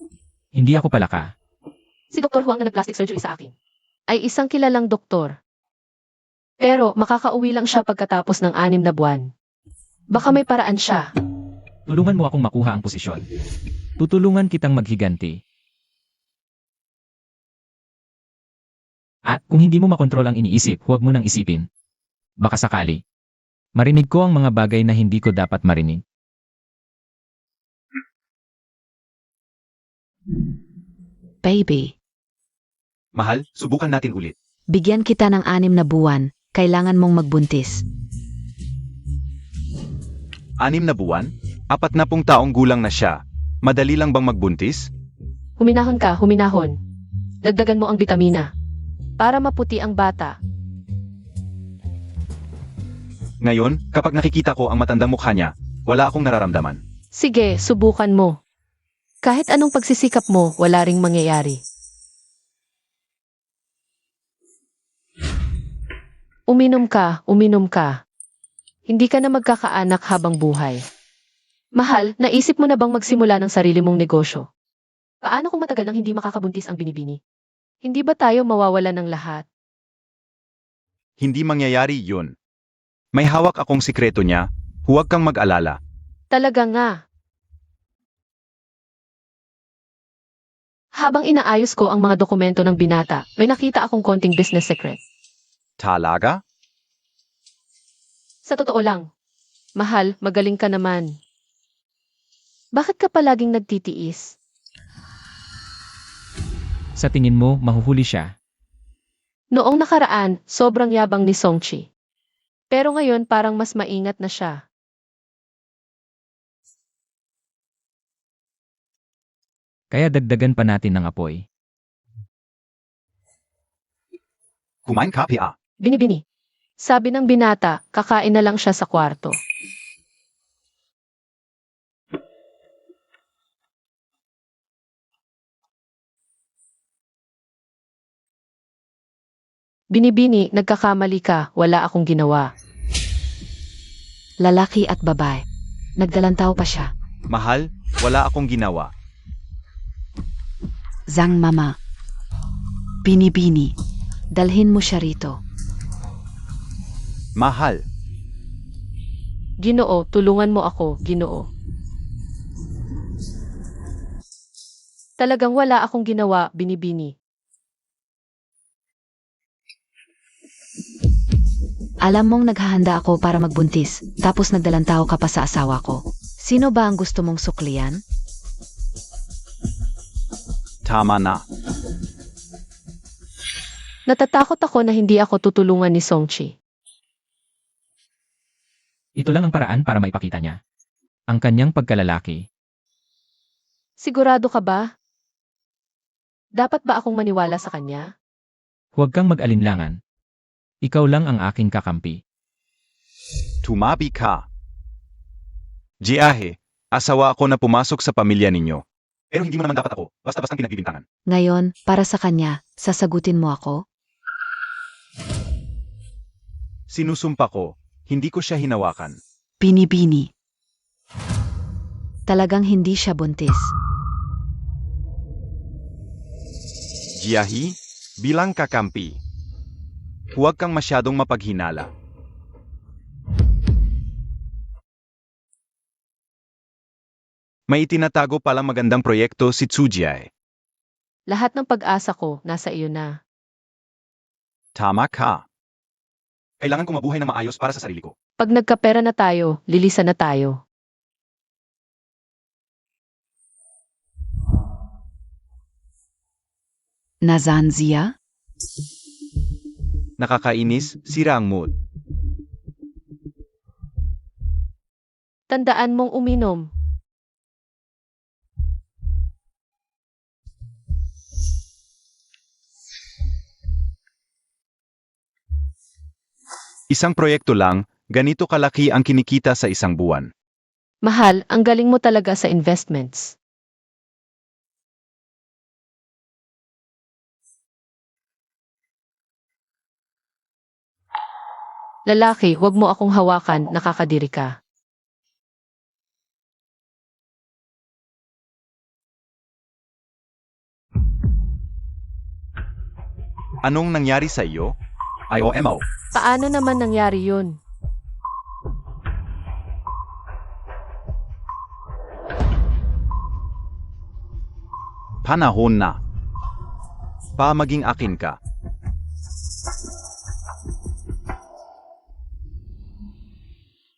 Hindi ako palaka. Si Dr. Huang na nag-plastic surgery sa akin ay isang kilalang doktor. Pero makakauwi lang siya pagkatapos ng 6 na buwan. Baka may paraan siya. Tulungan mo akong makuha ang posisyon. Tutulungan kitang maghiganti. At kung hindi mo makontrol ang iniisip, huwag mo nang isipin. Baka sakali. Marinig ko ang mga bagay na hindi ko dapat marinig. Baby, Mahal, subukan natin ulit. bigyan kita ng 6 na buwan. Kailangan mong magbuntis. 6 na buwan? 40 taong gulang na siya. Madali lang bang magbuntis? Huminahon ka, huminahon. Dagdagan mo ang bitamina. Para maputi ang bata. Ngayon, kapag nakikita ko ang matandang mukha niya, wala akong nararamdaman. Sige, subukan mo. Kahit anong pagsisikap mo, wala ring mangyayari. Uminom ka, uminom ka. Hindi ka na magkakaanak habang buhay. Mahal, naisip mo na bang magsimula ng sarili mong negosyo? Paano kung matagal nang hindi makakabuntis ang Binibini? Hindi ba tayo mawawala ng lahat? Hindi mangyayari yun. May hawak akong sikreto niya, huwag kang mag-alala. Talaga nga. Habang inaayos ko ang mga dokumento ng binata, may nakita akong konting business secret. Talaga? Sa totoo lang. Mahal, magaling ka naman. Bakit ka palaging nagtitiis? Sa tingin mo, mahuhuli siya. Noong nakaraan, sobrang yabang ni Songchi. Pero ngayon parang mas maingat na siya. Kaya dagdagan pa natin ng apoy. Kumain ka, Pia. Binibini. Sabi ng binata, kakain na lang siya sa kwarto. Binibini, nagkakamali ka, wala akong ginawa. Lalaki at babae. Nagdalantaw pa siya. Mahal, wala akong ginawa. Zang mama. Binibini. Dalhin mo siya rito. Mahal, Ginoo, tulungan mo ako, Ginoo. Talagang wala akong ginawa, Binibini. Alam mong naghahanda ako para magbuntis, tapos nagdalantaw ka pa sa asawa ko. Sino ba ang gusto mong suklian? tama na. Natatakot ako na hindi ako tutulungan ni Songchi. Ito lang ang paraan para maipakita niya. Ang kanyang pagkalalaki. Sigurado ka ba? Dapat ba akong maniwala sa kanya? Huwag kang mag-alinlangan. Ikaw lang ang aking kakampi. Tumabi ka. Jiahe, asawa ako na pumasok sa pamilya ninyo. Pero hindi mo naman dapat ako, basta-bastang pinagbibintangan. Ngayon, para sa kanya, sasagutin mo ako? Sinusumpa ko, hindi ko siya hinawakan. Binibini. Talagang hindi siya buntis. Jiahi, Bilang kakampi, huwag kang masyadong mapaghinala. May itinatago palang magandang proyekto si Tsujiai. Lahat ng pag-asa ko nasa iyo na. Tama ka. Kailangan kong mabuhay na maayos para sa sarili ko. Pag nagkapera na tayo, lilisan na tayo. Nasan siya? Nakakainis, sira ang mood. Tandaan mong uminom. Isang proyekto lang, ganito kalaki ang kinikita sa isang buwan. Mahal, ang galing mo talaga sa investments. Lalaki, huwag mo akong hawakan, nakakadiri ka. Anong nangyari sa iyo? IOMO. Paano naman nangyari yun? Panahon na. Maging akin ka.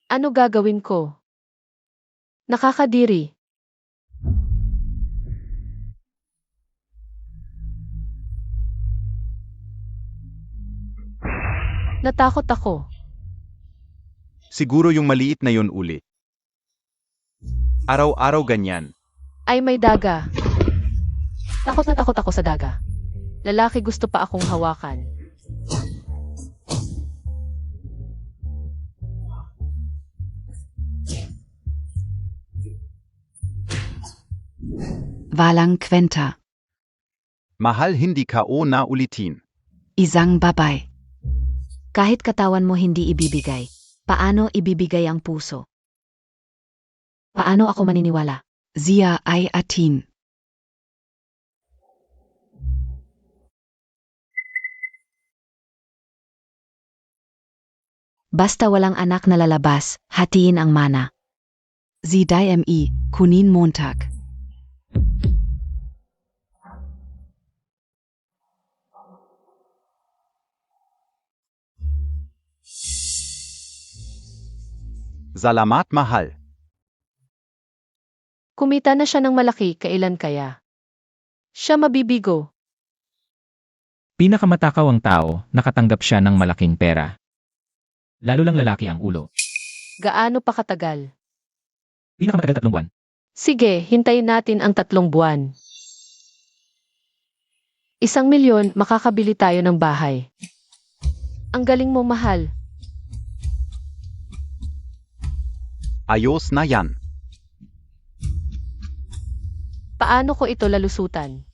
Ano gagawin ko? Nakakadiri. Natakot ako. Siguro yung maliit na yun uli. Araw-araw ganyan. Ay may daga. Takot na takot ako sa daga. Lalaki gusto pa akong hawakan. Walang kwenta. Mahal hindi ka o na ulitin. Isang babay. Kahit katawan mo hindi ibibigay, paano ibibigay ang puso? Paano ako maniniwala? Siya ay atin. Basta walang anak na lalabas, hatiin ang mana. Sie DMI, Kunin Montag. Salamat mahal. Kumita na siya ng malaki, kailan kaya? Siya mabibigo. Pinakamatakaw ang tao, nakatanggap siya ng malaking pera. Lalo lang lalaki ang ulo. Gaano pa katagal? Pinakamatagal 3 buwan. Sige, hintayin natin ang 3 buwan. 1,000,000, makakabili tayo ng bahay. Ang galing mo, mahal. Ayos na yan. Paano ko ito lalusutan?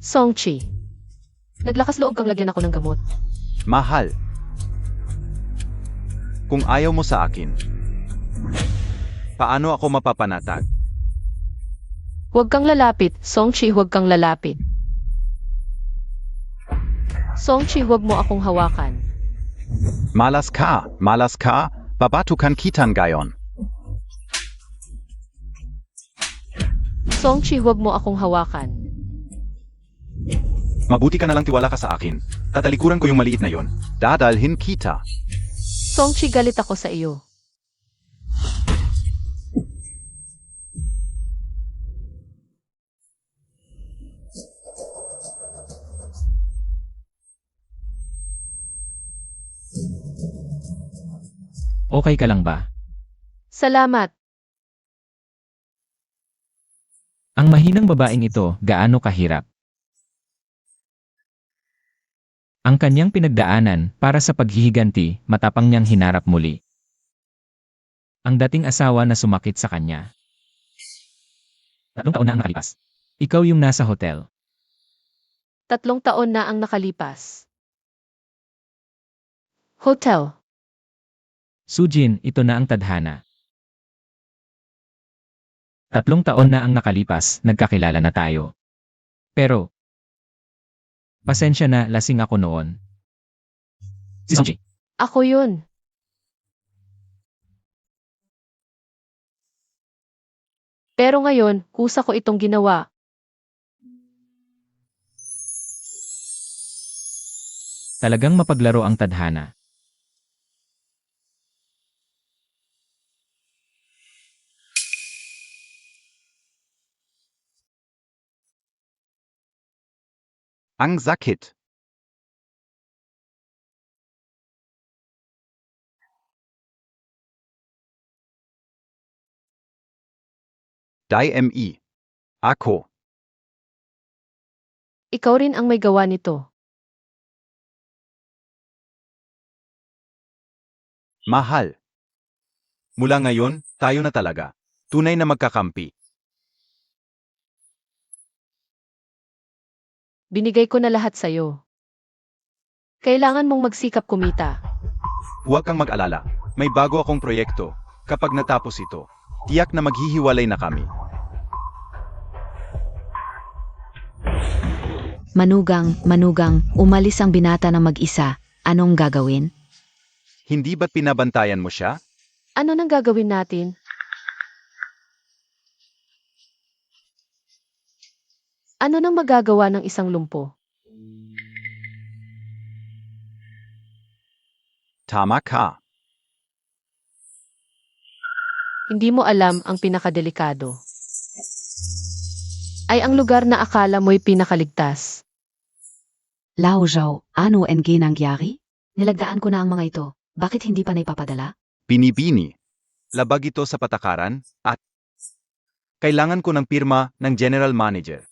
Songchi. Naglakas loob kang lagyan ako ng gamot. Mahal. Kung ayaw mo sa akin, paano ako mapapanatag? Huwag kang lalapit, Songchi, huwag kang lalapit. Songchi, huwag mo akong hawakan. Malas ka, babatukan kitan gayon. Songchi, huwag mo akong hawakan. Mabuti ka na lang tiwala ka sa akin. Tatalikuran ko yung maliit na yon. Dadalhin kita. Songchi, galit ako sa iyo. Okay ka lang ba? Salamat. Ang mahinang babaeng ito, gaano kahirap? Ang kanyang pinagdaanan para sa paghihiganti, matapang niyang hinarap muli. Ang dating asawa na sumakit sa kanya. 3 taon na ang nakalipas. Ikaw yung nasa hotel. 3 taon na ang nakalipas. Hotel. Sujin, ito na ang tadhana. 3 taon na ang nakalipas, nagkakilala na tayo. Pero, pasensya na, lasing ako noon. Si Sungji. Ako yun. Pero ngayon, kusa ko itong ginawa. Talagang mapaglaro ang tadhana. Ang sakit. DME. Ako. Ikaw rin ang may gawa nito. Mahal. Mula ngayon, tayo na talaga. Tunay na magkakampi. Binigay ko na lahat sa'yo. Kailangan mong magsikap kumita. Huwag kang mag-alala. May bago akong proyekto. Kapag natapos ito, tiyak na maghihiwalay na kami. Manugang, umalis ang binata ng mag-isa. Anong gagawin? Hindi ba't pinabantayan mo siya? Ano nang gagawin natin? Ano nang magagawa ng isang lumpo? Tama ka. Hindi mo alam ang pinakadelikado. Ay ang lugar na akala mo'y pinakaligtas. Lao Zhao, ano ang ginangyari? Nilagdaan ko na ang mga ito. Bakit hindi pa naipapadala? Binibini. Labag ito sa patakaran at kailangan ko ng pirma ng general manager.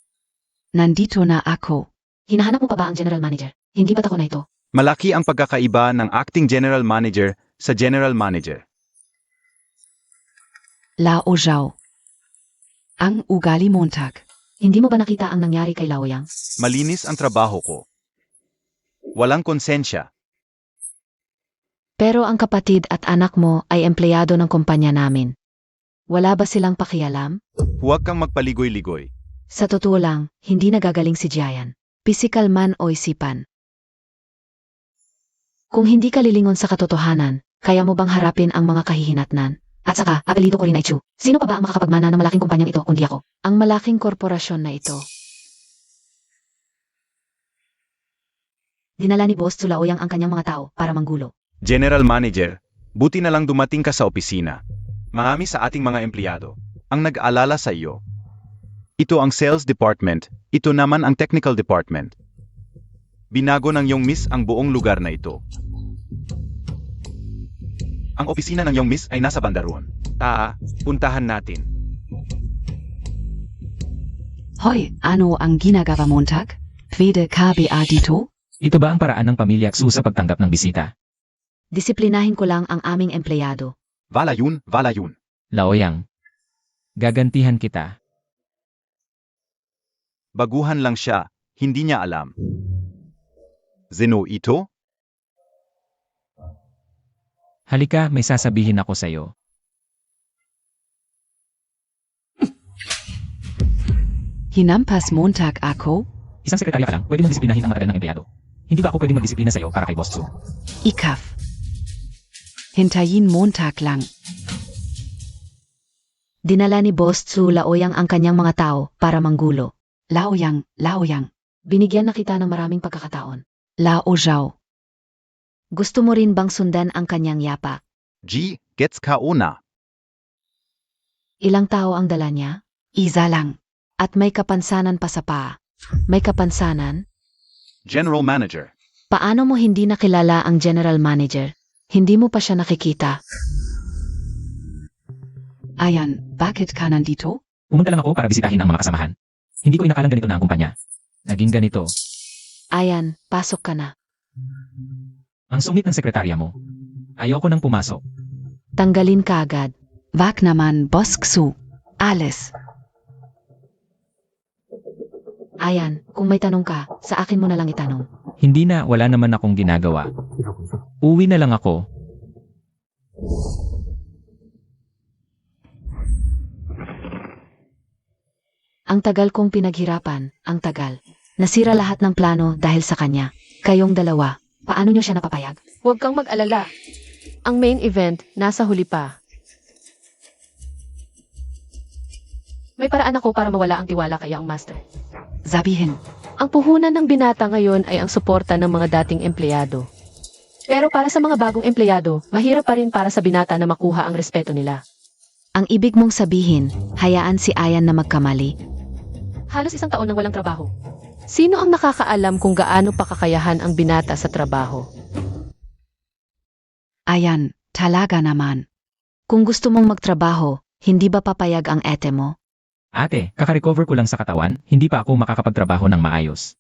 Nandito na ako. Hinahanap mo pa ba ang general manager? Hindi ba't ako na ito? Malaki ang pagkakaiba ng acting general manager sa general manager. Lao Zhao. Ang ugali Montag. Hindi mo ba nakita ang nangyari kay Laoyang? Malinis ang trabaho ko. Walang konsensya. Pero ang kapatid at anak mo ay empleyado ng kumpanya namin. Wala ba silang pakialam? Huwag kang magpaligoy-ligoy. Sa totoo lang, hindi nagagaling si Jiayan. Pisikal man o isipan. Kung hindi ka lilingon sa katotohanan, kaya mo bang harapin ang mga kahihinatnan? At saka, apelido ko rin ay Chu. Sino pa ba ang makakapagmana ng malaking kumpanyang ito kundi ako? Ang malaking korporasyon na ito. Dinala ni Boss Tsulaoyang ang kanyang mga tao para manggulo. General manager, buti na lang dumating ka sa opisina. Marami sa ating mga empleyado ang nag-alala sa iyo. Ito ang sales department, ito naman ang technical department. Binago ng iyong miss ang buong lugar na ito. Ang opisina ng iyong miss ay nasa banda roon. Puntahan natin. Hoy, ano ang ginagawa Montag? Pwede KBA dito? Ito ba ang paraan ng pamilya Xu sa pagtanggap ng bisita? Disiplinahin ko lang ang aming empleyado. Vala yun. Laoyang. Gagantihan kita. Baguhan lang siya, hindi niya alam. Zeno ito? Halika, may sasabihin ako sa'yo. Hinampas Montag ako? Isang sekretarya ka lang, pwede mong disiplinahin ang matagal ng empleyado. Hindi ba ako pwedeng magdisiplina sa'yo para kay Boss Xu? Ikaf. Hintayin Montag lang. Dinala ni Boss Tsu Laoyang ang kanyang mga tao para manggulo. Laoyang. Binigyan na kita ng maraming pagkakataon. Lao Zhao. Gusto mo rin bang sundan ang kanyang yapa? Gets ka una. Ilang tao ang dala niya? Isa lang. At may kapansanan pa sa paa. May kapansanan? General manager. Paano mo hindi nakilala ang general manager? Hindi mo pa siya nakikita. Ayan, bakit ka nandito? Pumunta lang ako para bisitahin ang mga kasamahan. Hindi ko inakalang ganito na ang kumpanya. Naging ganito. Ayan, pasok ka na. Ang sungit ng sekretarya mo. Ayoko nang pumasok. Tanggalin ka agad. Wag naman, Boss Xu. Alis. Ayan, kung may tanong ka, sa akin mo na lang itanong. Hindi na, wala naman akong ginagawa. Uwi na lang ako. Ang tagal kong pinaghirapan, ang tagal. Nasira lahat ng plano dahil sa kanya. Kayong dalawa, paano niyo siya napapayag? Huwag kang mag-alala. Ang main event, nasa huli pa. May paraan ako para mawala ang tiwala kay ang master. Sabihin, Ang puhunan ng binata ngayon ay ang suporta ng mga dating empleyado. Pero para sa mga bagong empleyado, mahirap pa rin para sa binata na makuha ang respeto nila. ang ibig mong sabihin, hayaan si Ayan na magkamali. Halos 1 taon nang walang trabaho. Sino ang nakakaalam kung gaano pakakayahan ang binata sa trabaho? Ayan, talaga naman. Kung gusto mong magtrabaho, hindi ba papayag ang ete mo? Ate, kaka-recover ko lang sa katawan, hindi pa ako makakapagtrabaho ng maayos.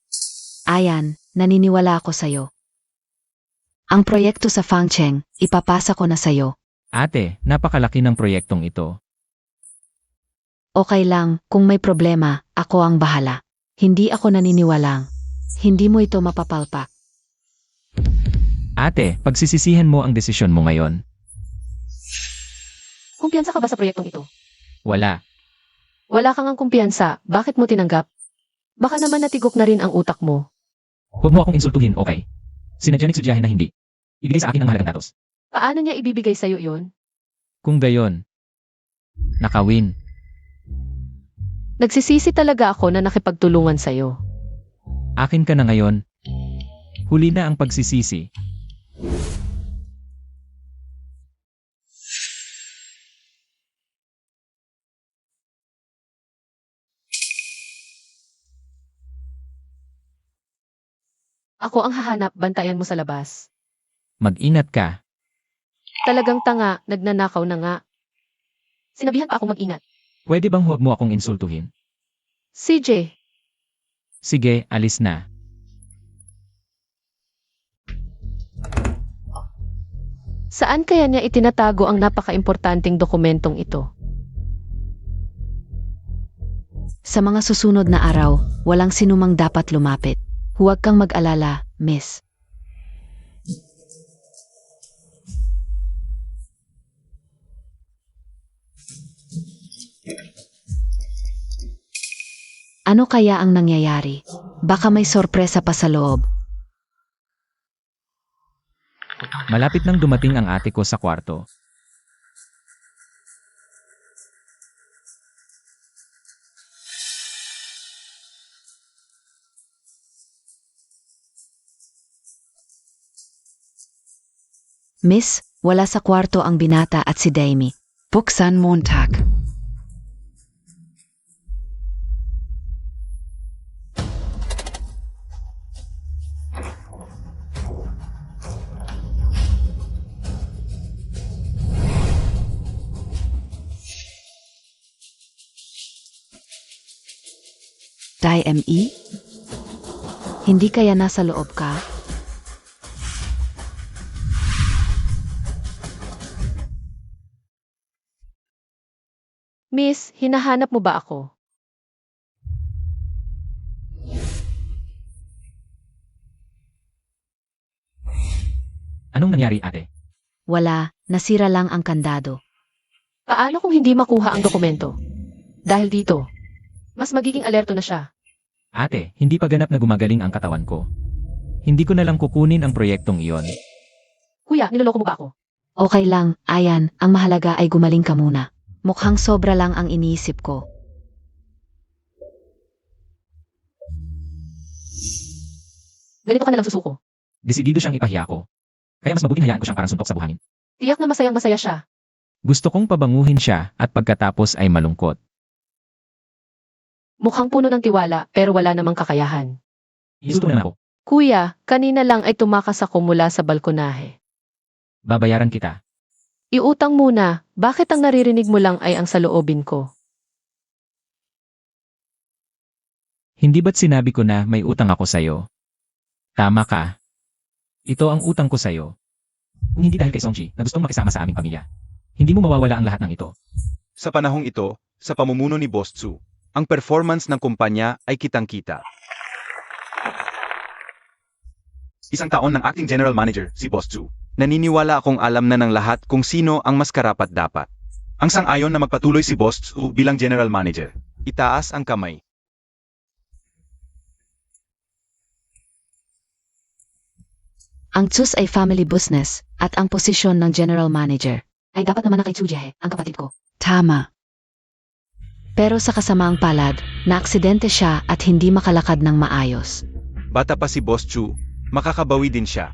Ayan, naniniwala ako sa'yo. Ang proyekto sa Fangcheng, ipapasa ko na sa'yo. Ate, napakalaki ng proyektong ito. Okay lang, kung may problema, ako ang bahala. Hindi ako naniniwalang. Hindi mo ito mapapalpak. Ate, pagsisisihan mo ang desisyon mo ngayon. Kumpiyansa ka ba sa proyektong ito? Wala. Wala kang ang kumpiyansa, bakit mo tinanggap? Baka naman natigok na rin ang utak mo. Huwag mo akong insultuhin, okay? Sinadya ni na hindi. Ibigay sa akin ang mahalagang datos. Paano niya ibibigay sa'yo yon? Kung gayon, nakawin. Nagsisisi talaga ako na nakipagtulungan sa'yo. Akin ka na ngayon. Huli na ang pagsisisi. Ako ang hahanap, bantayan mo sa labas. Mag-inat ka. Talagang tanga, nagnanakaw na nga. Sinabihan pa akong mag-ingat. Pwede bang huwag mo akong insultuhin? CJ, Sige, alis na. saan kaya niya itinatago ang napaka-importanting dokumentong ito? Sa mga susunod na araw, walang sinumang dapat lumapit. Huwag kang mag-alala, miss. Ano kaya ang nangyayari? Baka may sorpresa pa sa loob. Malapit nang dumating ang ate ko sa kwarto. Miss, wala sa kwarto ang binata at si Damie. Buksan Montag. DME? Hindi kaya nasa loob ka? Miss, hinahanap mo ba ako? Anong nangyari, ate? Wala, nasira lang ang kandado. Paano kung hindi makuha ang dokumento? Dahil dito, mas magiging alerto na siya. Ate, hindi pa ganap na gumagaling ang katawan ko. Hindi ko na lang kukunin ang proyektong iyon. Kuya, niloloko mo ba ako? Okay lang, Ayan, ang mahalaga ay gumaling ka muna. Mukhang sobra lang ang iniisip ko. Ganito ka na lang susuko. Desidido siyang ipahiya ko. Kaya mas mabuting hayaan ko siyang parang suntok sa buhangin. Tiyak na masayang masaya siya. Gusto kong pabanguhin siya at pagkatapos ay malungkot. Mukhang puno ng tiwala, pero wala namang kakayahan. Insulto na lang ako. Kuya, kanina lang ay tumakas ako mula sa balkonahe. Babayaran kita. Iutang muna, bakit ang naririnig mo lang ay ang saloobin ko? Hindi ba't sinabi ko na may utang ako sa'yo? Tama ka. Ito ang utang ko sa'yo. Kung hindi dahil kay Songji na gustong makisama sa aming pamilya, hindi mo mawawala ang lahat ng ito. Sa panahong ito, sa pamumuno ni Boss Tzu, ang performance ng kumpanya ay kitang-kita. 1 taon ng acting general manager, si Boss Tzu, Naniniwala akong alam na ng lahat kung sino ang mas karapat-dapat. Ang sang-ayon na magpatuloy si Boss Tsu bilang General Manager. Itaas ang kamay. Ang TSUS ay family business at ang posisyon ng general manager. Ay dapat naman na kay Tsu Jae, ang kapatid ko. Tama. Pero sa kasamaang palad, naaksidente siya at hindi makalakad ng maayos. Bata pa si Boss Tsu, makakabawi din siya.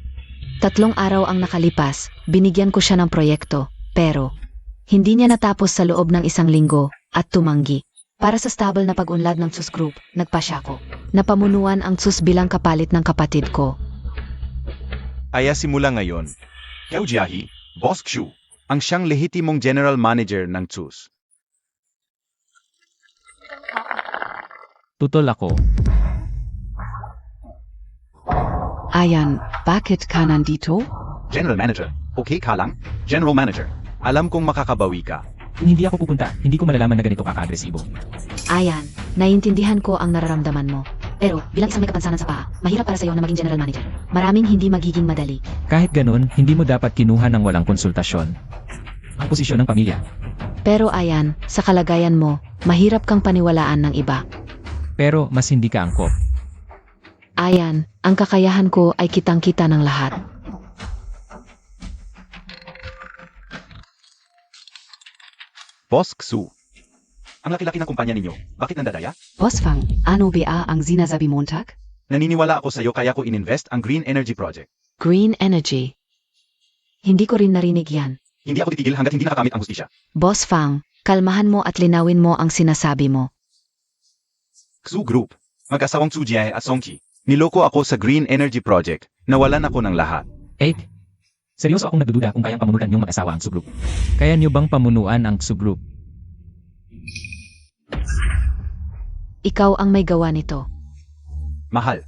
3 araw ang nakalipas, binigyan ko siya ng proyekto, pero hindi niya natapos sa loob ng 1 linggo at tumanggi. Para sa stable na pag-unlad ng TSUS Group, nagpasya ko. Napamunuan ang TSUS bilang kapalit ng kapatid ko. Kaya simula ngayon, Xiao Jiahi, Boss Tsu, ang siyang lehitimong General Manager ng TSUS. Tutol ako. Ayan, bakit ka nandito? General Manager, okay ka lang? General Manager, alam kong makakabawi ka. Kung hindi ako pupunta, hindi ko malalaman na ganito kaka-agresibo. Ayan, naiintindihan ko ang nararamdaman mo. Pero bilang isang may kapansanan sa paa, mahirap para sa'yo na maging general manager. Maraming hindi magiging madali. Kahit ganun, hindi mo dapat kinuha ng walang konsultasyon. Ang posisyon ng pamilya. Pero ayan, sa kalagayan mo, mahirap kang paniwalaan ng iba. Pero mas hindi ka angkop. Ayan, ang kakayahan ko ay kitang-kita ng lahat. Boss Tsu, ang laki-laki ng kumpanya ninyo, bakit nandadaya? Boss Fang, ano ba ang sinasabi Montag? Naniniwala ako sa'yo kaya ko ininvest ang Green Energy Project. Green Energy. Hindi ko rin narinig yan. Hindi ako titigil hanggat hindi nakakamit ang hustisya. Boss Fang, kalmahan mo at linawin mo ang sinasabi mo. Tsu Group, mag-asawang Tsu Jiae at Song Qi. Niloko ako sa Green Energy Project, nawalan ako ng lahat. Seryoso akong nagdududa kung kayang pamunuan niyong mag-asawa ang Tsu Group. Kaya niyo bang pamunuan ang Tsu Group? Ikaw ang may gawa nito. Mahal,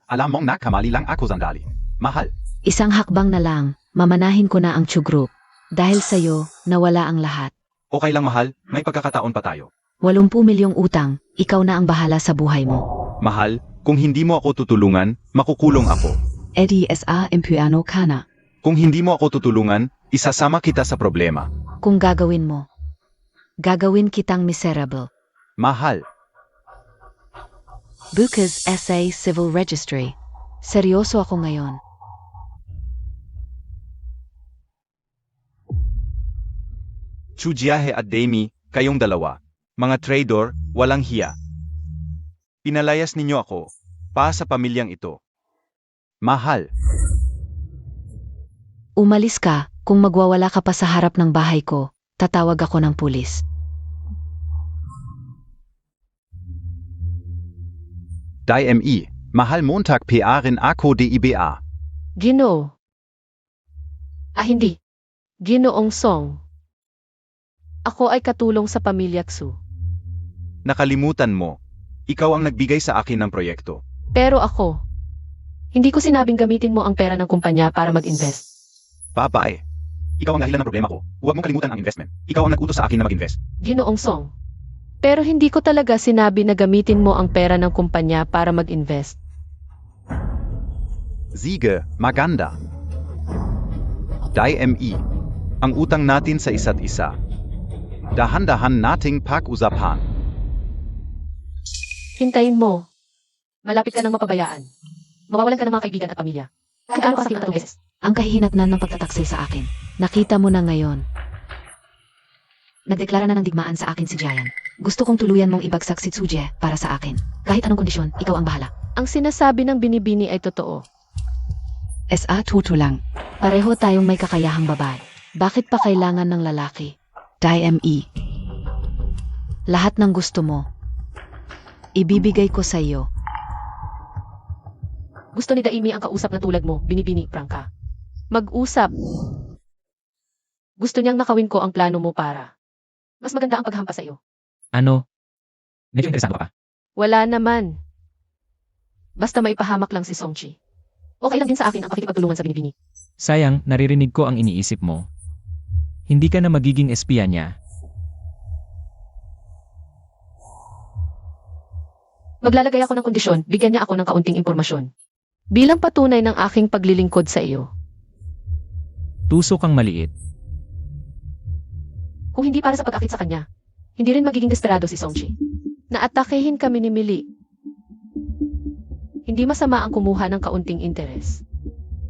alam mong nakamali lang ako sandali. Mahal, Isang hakbang na lang, mamanahin ko na ang Tsu Group. Dahil sa'yo, nawala ang lahat. okay lang mahal, may pagkakataon pa tayo. 80 milyong utang, ikaw na ang bahala sa buhay mo. Mahal, kung hindi mo ako tutulungan, makukulong ako. Eddie S.A. Empuano Kana. Kung hindi mo ako tutulungan, isasama kita sa problema. Kung gagawin mo, gagawin kitang miserable. Mahal, Bukas SA Civil Registry. Seryoso ako ngayon. Tsu Jiahe at Demi, kayong dalawa. Mga traitor, walang hiya. Pinalayas ninyo ako, pa sa pamilyang ito. Mahal, Umalis ka, kung magwawala ka pa sa harap ng bahay ko, tatawag ako ng pulis. DMI, mahal Montag PR rin ako DIBA. Ginoo. Hindi. Ginoong Song. Ako ay katulong sa pamilya Tsu. Nakalimutan mo, ikaw ang nagbigay sa akin ng proyekto. Pero ako, hindi ko sinabing gamitin mo ang pera ng kumpanya para mag-invest. Babae, ikaw ang dahilan ng problema ko. Huwag mong kalimutan ang investment. Ikaw ang nag-utos sa akin na mag-invest. Ginoong Song. Pero hindi ko talaga sinabi na gamitin mo ang pera ng kumpanya para mag-invest. Sige, maganda. DMI, ang utang natin sa isa't isa. Dahan-dahan nating pag-usapan. Hintayin mo. Malapit ka nang mapabayaan. Mawawalan ka ng mga kaibigan at pamilya. Gaano ka sakit na 3 beses? Ang kahihinatnan ng pagtataksil sa akin. Nakita mo na ngayon. Nagdeklara na ng digmaan sa akin si Jian. Gusto kong tuluyan mong ibagsak si Tsu Jie para sa akin. Kahit anong kondisyon, ikaw ang bahala. Ang sinasabi ng binibini ay totoo. S.A. Tuto lang. Pareho tayong may kakayahang babae. Bakit pa kailangan ng lalaki? DME. Lahat ng gusto mo. Ibibigay ko sa iyo. Gusto ni Daimi ang kausap na tulad mo, binibini, Prangka. Mag-usap. Gusto niyang nakawin ko ang plano mo para. Mas maganda ang paghampas sa iyo. Ano? Medyo interesado ka. Wala naman. Basta maipahamak lang si Songchi. Okay lang din sa akin ang pakikipagtulungan sa binibini. Sayang, naririnig ko ang iniisip mo. Hindi ka na magiging espiya niya. Maglalagay ako ng kondisyon, bigyan niya ako ng kaunting impormasyon. Bilang patunay ng aking paglilingkod sa iyo. Tusok ang maliit. Kung hindi para sa pag-akit sa kanya, hindi rin magiging desperado si Songchi. Naatakehin kami ni Mili. Hindi masama ang kumuha ng kaunting interes.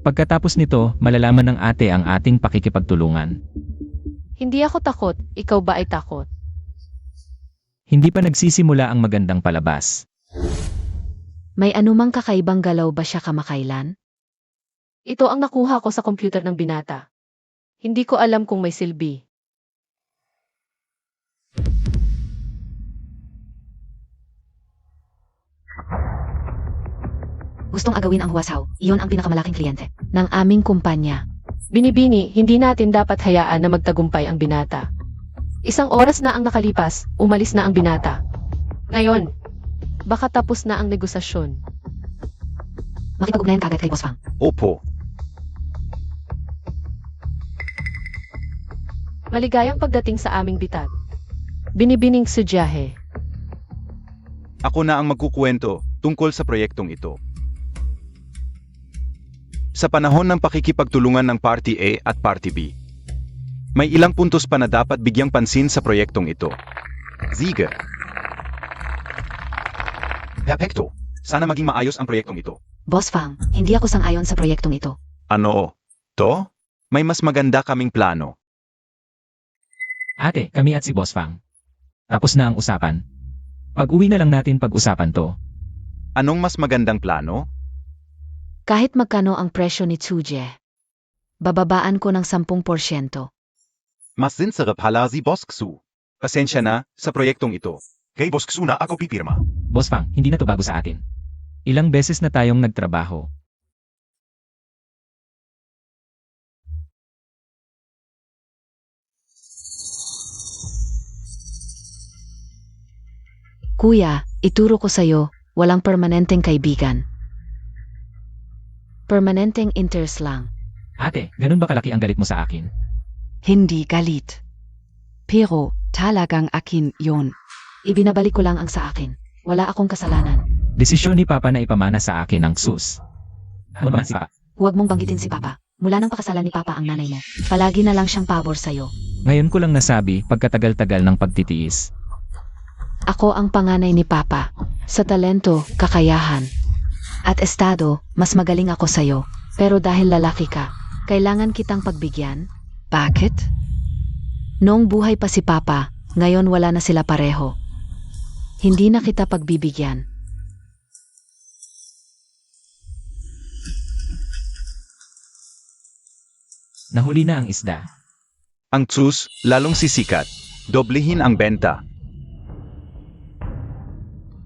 Pagkatapos nito, malalaman ng ate ang ating pakikipagtulungan. Hindi ako takot, ikaw ba ay takot? Hindi pa nagsisimula ang magandang palabas. May anumang kakaibang galaw ba siya kamakailan? Ito ang nakuha ko sa computer ng binata. Hindi ko alam kung may silbi. Gustong agawin ang huwasaw. Iyon ang pinakamalaking kliyente ng aming kumpanya. Binibini, hindi natin dapat hayaan na magtagumpay ang binata. Isang oras na ang nakalipas, umalis na ang binata. Ngayon, baka tapos na ang negosasyon. Makipag-ugnayan kagad kay Boss Fang. Opo. Maligayang pagdating sa aming bitag. Binibining sudyahe. Ako na ang magkukwento tungkol sa proyektong ito. Sa panahon ng pakikipagtulungan ng Party A at Party B, may ilang puntos pa na dapat bigyang pansin sa proyektong ito. Sige. Perfecto. Sana maging maayos ang proyektong ito. Boss Fang, hindi ako sang-ayon sa proyektong ito. Ano? To? May mas maganda kaming plano. Ate, kami at si Boss Fang. Tapos na ang usapan. Pag-uwi na lang natin pag-usapan to. Anong mas magandang plano? Kahit magkano ang presyo ni Tsuje, bababaan ko ng 10%. Mas sincere pala si Boss Xu. Pasensya na sa proyektong ito. Kay Boss Xu na ako pipirma. Boss Fang, hindi na to bago sa atin. Ilang beses na tayong nagtrabaho. Kuya, ituro ko sa'yo, walang permanenteng kaibigan. Permanenteng interest lang. Ate, ganun ba kalaki ang galit mo sa akin? Hindi galit. Pero, talagang akin yon. Ibinabalik ko lang ang sa akin. Wala akong kasalanan. Desisyon ni Papa na ipamana sa akin ang sus. Ano naman si Papa? Huwag mong banggitin si Papa. Mula nang pakasalan ni Papa ang nanay mo, palagi na lang siyang pabor sa'yo. Ngayon ko lang nasabi pagkatagal-tagal ng pagtitiis. Ako ang panganay ni Papa. Sa talento, kakayahan, at estado, mas magaling ako sa'yo. Pero dahil lalaki ka, kailangan kitang pagbigyan. Bakit? Noong buhay pa si Papa, ngayon wala na sila pareho. Hindi na kita pagbibigyan. Nahuli na ang isda. Ang tsus, lalong sisikat. Doblehin ang benta.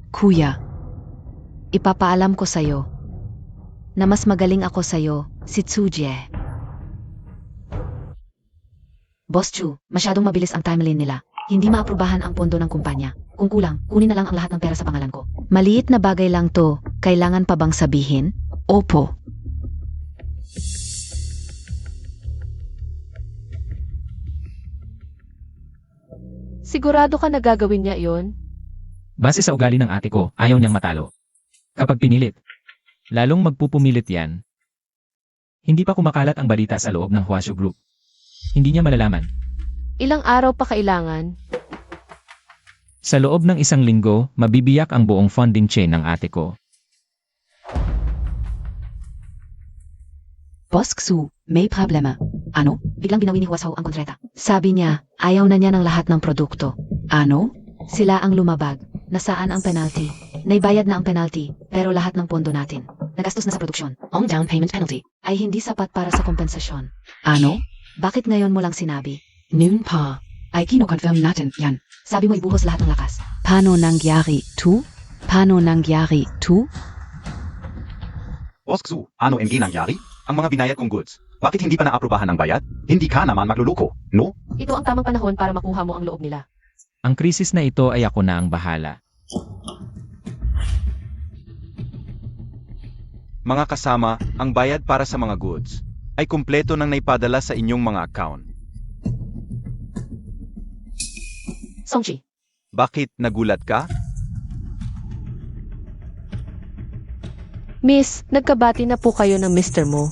Kuya, ipapaalam ko sa'yo na mas magaling ako sa'yo, si Tsuje. Boss Chu, masyadong mabilis ang timeline nila. Hindi maaprubahan ang pondo ng kumpanya. Kung kulang, kunin na lang ang lahat ng pera sa pangalan ko. Maliit na bagay lang to, kailangan pa bang sabihin? Opo. Sigurado ka na gagawin niya iyon? Base sa ugali ng ate ko, ayaw niyang matalo. Kapag pinilit, lalong magpupumilit yan. Hindi pa kumakalat ang balita sa loob ng Huashu Group. Hindi niya malalaman. Ilang araw pa kailangan? Sa loob ng 1 linggo, mabibiyak ang buong funding chain ng ate ko. Boss Xu, may problema. Ano? Biglang binawi ni Huasaw ang kontrata. Sabi niya, ayaw na niya ng lahat ng produkto. Ano? Sila ang lumabag. Nasaan ang penalty? Naibayad na ang penalty, pero lahat ng pondo natin. Nagastos na sa produksyon. Ang down payment penalty ay hindi sapat para sa kompensasyon. Ano? Bakit ngayon mo lang sinabi? Noon pa. Ay kino-confirm natin yan. Sabi mo ibuhos lahat ng lakas. Paano nangyari to? Paano nangyari to? Boss Xu, ano ang ginangyari? Ang mga binayad kong goods. Bakit hindi pa naaprubahan ang bayad? Hindi ka naman magluluko, no? Ito ang tamang panahon para makuha mo ang loob nila. Ang krisis na ito ay ako na ang bahala. Mga kasama, ang bayad para sa mga goods ay kumpleto nang naipadala sa inyong mga account. Songchi, Bakit nagulat ka? Miss, nagkabati na po kayo ng Mr. mo.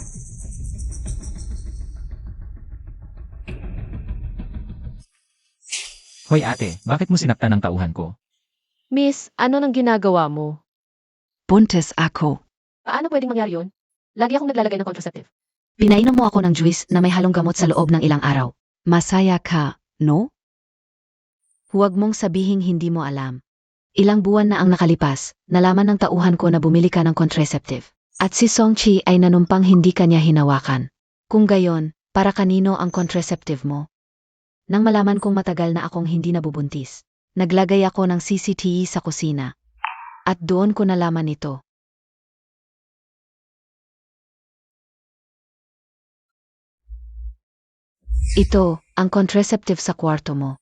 Hoy ate, bakit mo sinaktan ang tauhan ko? Miss, ano nang ginagawa mo? Buntes ako. Paano pwedeng mangyari yun? Lagi akong naglalagay ng contraceptive. Pinainom mo ako ng juice na may halong gamot sa loob ng ilang araw. Masaya ka, no? Huwag mong sabihing hindi mo alam. Ilang buwan na ang nakalipas, nalaman ng tauhan ko na bumili ka ng contraceptive. At si Songchi ay nanumpang hindi kanya hinawakan. Kung gayon, para kanino ang contraceptive mo? Nang malaman kong matagal na akong hindi nabubuntis, naglagay ako ng CCTV sa kusina. At doon ko nalaman ito. Ito, ang contraceptive sa kwarto mo.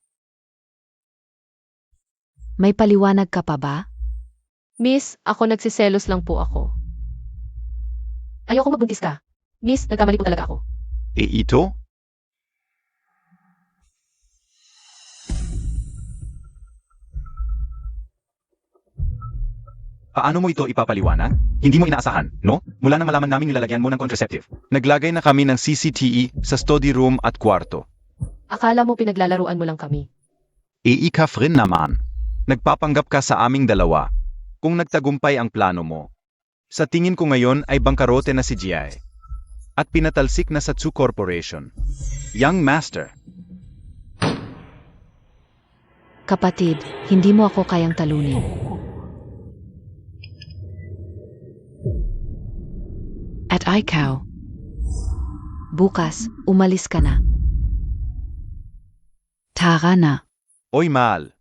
May paliwanag ka pa ba? Miss, ako nagsiselos lang po ako. Ayoko magbuntis ka. Miss, nagkamali po talaga ako. Ito? Paano mo ito ipapaliwanag? Hindi mo inaasahan, no? Mula nang malaman namin nilalagyan mo ng contraceptive. Naglagay na kami ng CCTV sa study room at kwarto. Akala mo pinaglalaruan mo lang kami. Ika frin naman. Nagpapanggap ka sa aming dalawa. Kung nagtagumpay ang plano mo. Sa tingin ko ngayon ay bangkarote na si Giai. At pinatalsik na sa Tsu Corporation. Young Master. Kapatid, hindi mo ako kayang talunin. At ikaw, bukas, umalis ka na. Tara na. Oy mahal.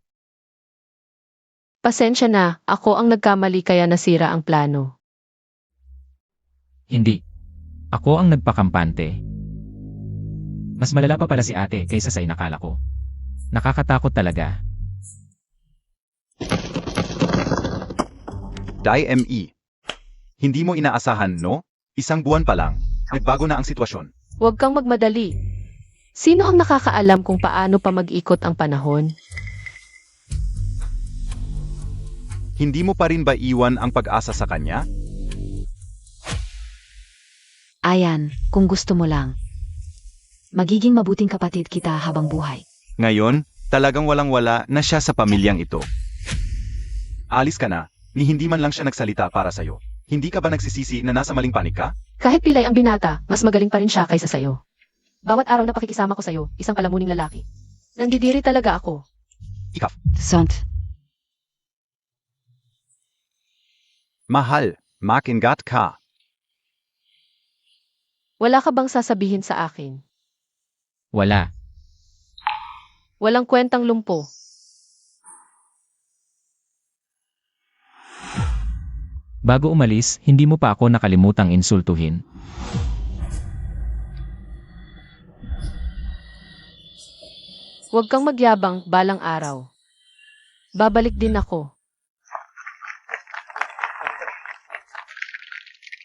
Pasensya na, ako ang nagkamali kaya nasira ang plano. Hindi. Ako ang nagpakampante. Mas malala pa pala si ate kaysa sa inakala ko. Nakakatakot talaga. Dai ME. Hindi mo inaasahan, no? Isang buwan pa lang. Nagbago na ang sitwasyon. Huwag kang magmadali. Sino ang nakakaalam kung paano pa mag-ikot ang panahon? Hindi mo pa rin ba iwan ang pag-asa sa kanya? Ayan, kung gusto mo lang. Magiging mabuting kapatid kita habang buhay. Ngayon, talagang walang-wala na siya sa pamilyang ito. Alis ka na, ni hindi man lang siya nagsalita para sa'yo. Hindi ka ba nagsisisi na nasa maling panig ka? Kahit pilay ang binata, mas magaling pa rin siya kaysa sayo. Bawat araw na pakikisama ko sayo, isang palamuning lalaki. Nandidiri talaga ako. Ikaf. Sant. Mahal, makingat ka. Wala ka bang sasabihin sa akin? Wala. Walang kwentang lumpo. Bago umalis, hindi mo pa ako nakalimutang insultuhin. Huwag kang magyabang balang araw. Babalik din ako.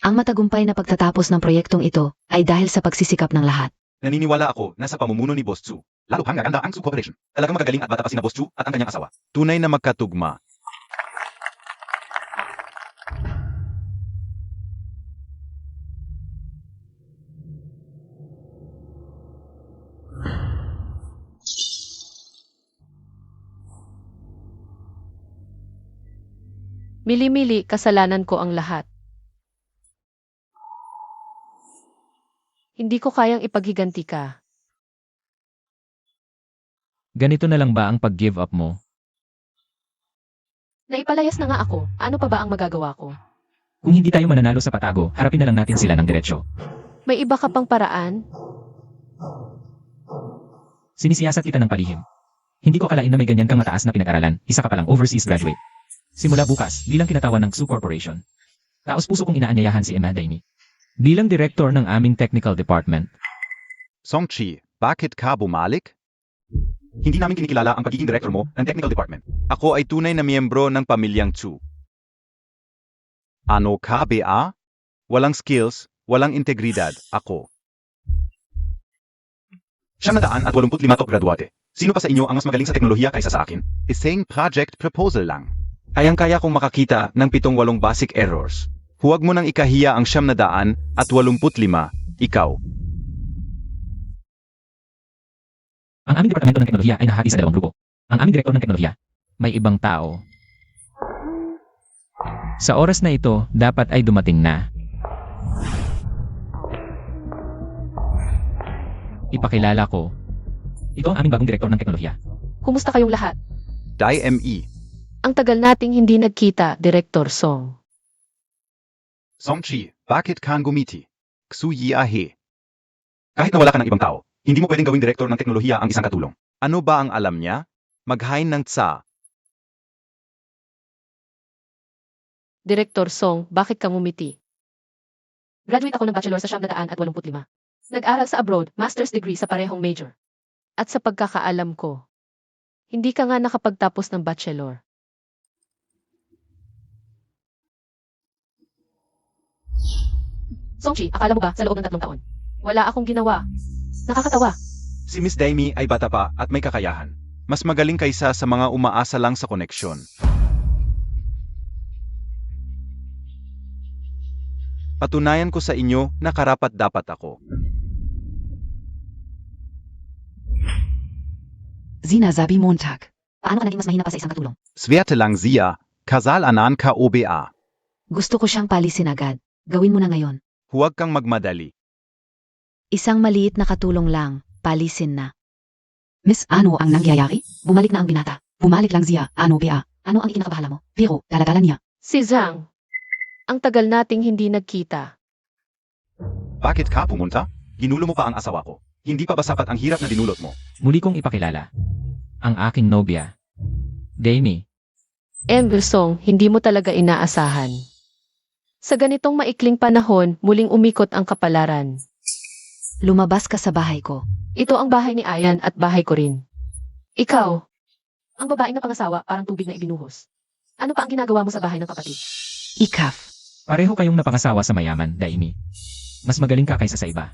Ang matagumpay na pagtatapos ng proyektong ito ay dahil sa pagsisikap ng lahat. Naniniwala ako na sa pamumuno ni Boss Tsu, lalo pang gaganda ang Tsu Corporation. Talagang magagaling at bata pa sina Boss Tsu at ang kanyang asawa. Tunay na magkatugma. Mili-mili, kasalanan ko ang lahat. Hindi ko kayang ipaghiganti ka. Ganito na lang ba ang pag-give up mo? Naipalayas na nga ako. Ano pa ba ang magagawa ko? Kung hindi tayo mananalo sa patago, harapin na lang natin sila ng diretsyo. May iba ka pang paraan? Sinisiyasat kita ng palihim. Hindi ko akalain na may ganyan kang mataas na pinag-aralan, isa ka palang overseas graduate. Simula bukas, bilang kinatawan ng Tsu Corporation. Taos puso kong inaanyayahan si Emma Daini. Bilang director ng aming technical department. Songchi, bakit ka bumalik? Hindi namin kinikilala ang pagiging director mo ng technical department. Ako ay tunay na miyembro ng pamilyang Tsu. Ano ka, Bea? Walang skills, walang integridad, ako. 785 top graduate. Sino pa sa inyo ang mas magaling sa teknolohiya kaysa sa akin? Isang project proposal lang. Kayang-kaya kong makakita ng 7-8 basic errors. Huwag mo nang ikahiya ang 785, ikaw. Ang aming departamento ng teknolohiya ay nahati sa 2 grupo. Ang aming direktor ng teknolohiya. May ibang tao. Sa oras na ito, dapat ay dumating na. Ipakilala ko. Ito ang aming bagong direktor ng teknolohiya. Kumusta kayong lahat? DME. Ang tagal nating hindi nagkita, Director Song. Songchi, bakit kan gumiti? Ksuyi ahe. Kahit na wala ka ng ibang tao, hindi mo pwedeng gawing direktor ng teknolohiya ang isang katulong. Ano ba ang alam niya? Maghain ng tsa. Director Song, bakit ka ngumiti? Graduate ako ng bachelor sa 985. Nag-aral sa abroad, master's degree sa parehong major. At sa pagkakaalam ko, hindi ka nga nakapagtapos ng bachelor. Songchi, akala mo ba sa loob ng 3 taon? Wala akong ginawa. Nakakatawa. Si Miss Daimi ay bata pa at may kakayahan. Mas magaling kaysa sa mga umaasa lang sa koneksyon. Patunayan ko sa inyo na karapat-dapat ako. Sinasabi Montag. Paano ka naging mas mahina pa sa isang katulong? Swerte lang siya, kasal anan ka OBA. Gusto ko siyang palisin agad. Gawin mo na ngayon. Huwag kang magmadali. Isang maliit na katulong lang, palisin na. Miss, ano ang nangyayari? Bumalik na ang binata. Bumalik lang siya, ano ba? Ano ang ikinakabahala mo? Pero, dalagalan niya. Si Zhang. Ang tagal nating hindi nagkita. Bakit ka pumunta? Ginulo mo pa ang asawa ko. Hindi pa ba sapat ang hirap na dinulot mo? Muli kong ipakilala. Ang aking nobya. Daimi. Ember Song, hindi mo talaga inaasahan. Sa ganitong maikling panahon, muling umikot ang kapalaran. Lumabas ka sa bahay ko. Ito ang bahay ni Ayan at bahay ko rin. Ikaw, ang babaeng na pangasawa parang tubig na ibinuhos. Ano pa ang ginagawa mo sa bahay ng kapatid? Ikaf. Pareho kayong napangasawa sa mayaman, Daimi. Mas magaling ka kaysa sa iba.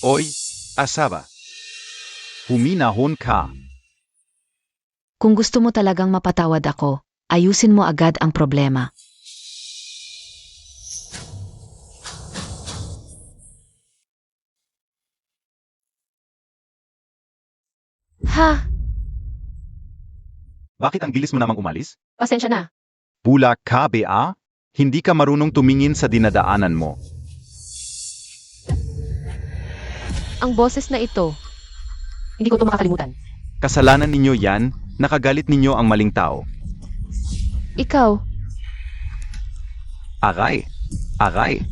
Oy, asaba. Huminahon ka. Kung gusto mo talagang mapatawad ako, ayusin mo agad ang problema. Ha? Bakit ang bilis mo namang umalis? Pasensya na. Pula ka ba? Hindi ka marunong tumingin sa dinadaanan mo. Ang boses na ito, hindi ko ito makakalimutan. Kasalanan ninyo yan, nakagalit ninyo ang maling tao. Ikaw, Aray, aray,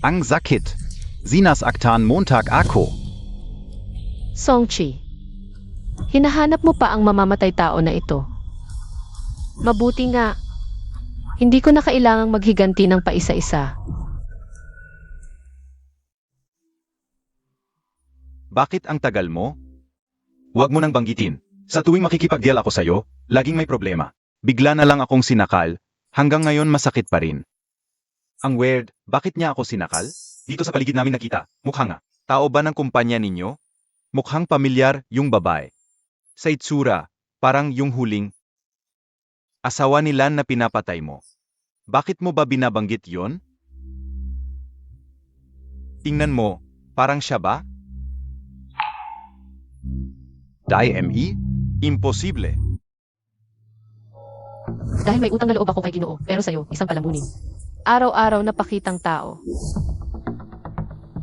ang sakit. Sinasaktan Montag ako. Songchi. Hinahanap mo pa ang mamamatay tao na ito. Mabuti nga, hindi ko na kailangang maghiganti ng paisa-isa. Bakit ang tagal mo? Huwag mo nang banggitin. Sa tuwing makikipag-deal ako sa'yo, laging may problema. Bigla na lang akong sinakal, hanggang ngayon masakit pa rin. Ang weird, bakit niya ako sinakal? Dito sa paligid namin nakita, mukha nga. Tao ba ng kumpanya ninyo? Mukhang pamilyar yung babae. Sa itsura, parang yung huling asawa nila na pinapatay mo. Bakit mo ba binabanggit yon? Tingnan mo, parang siya ba? DME? Imposible. Dahil may utang na loob ako kay Ginoo, pero sa'yo, isang palamunin. Araw-araw na pakitang tao.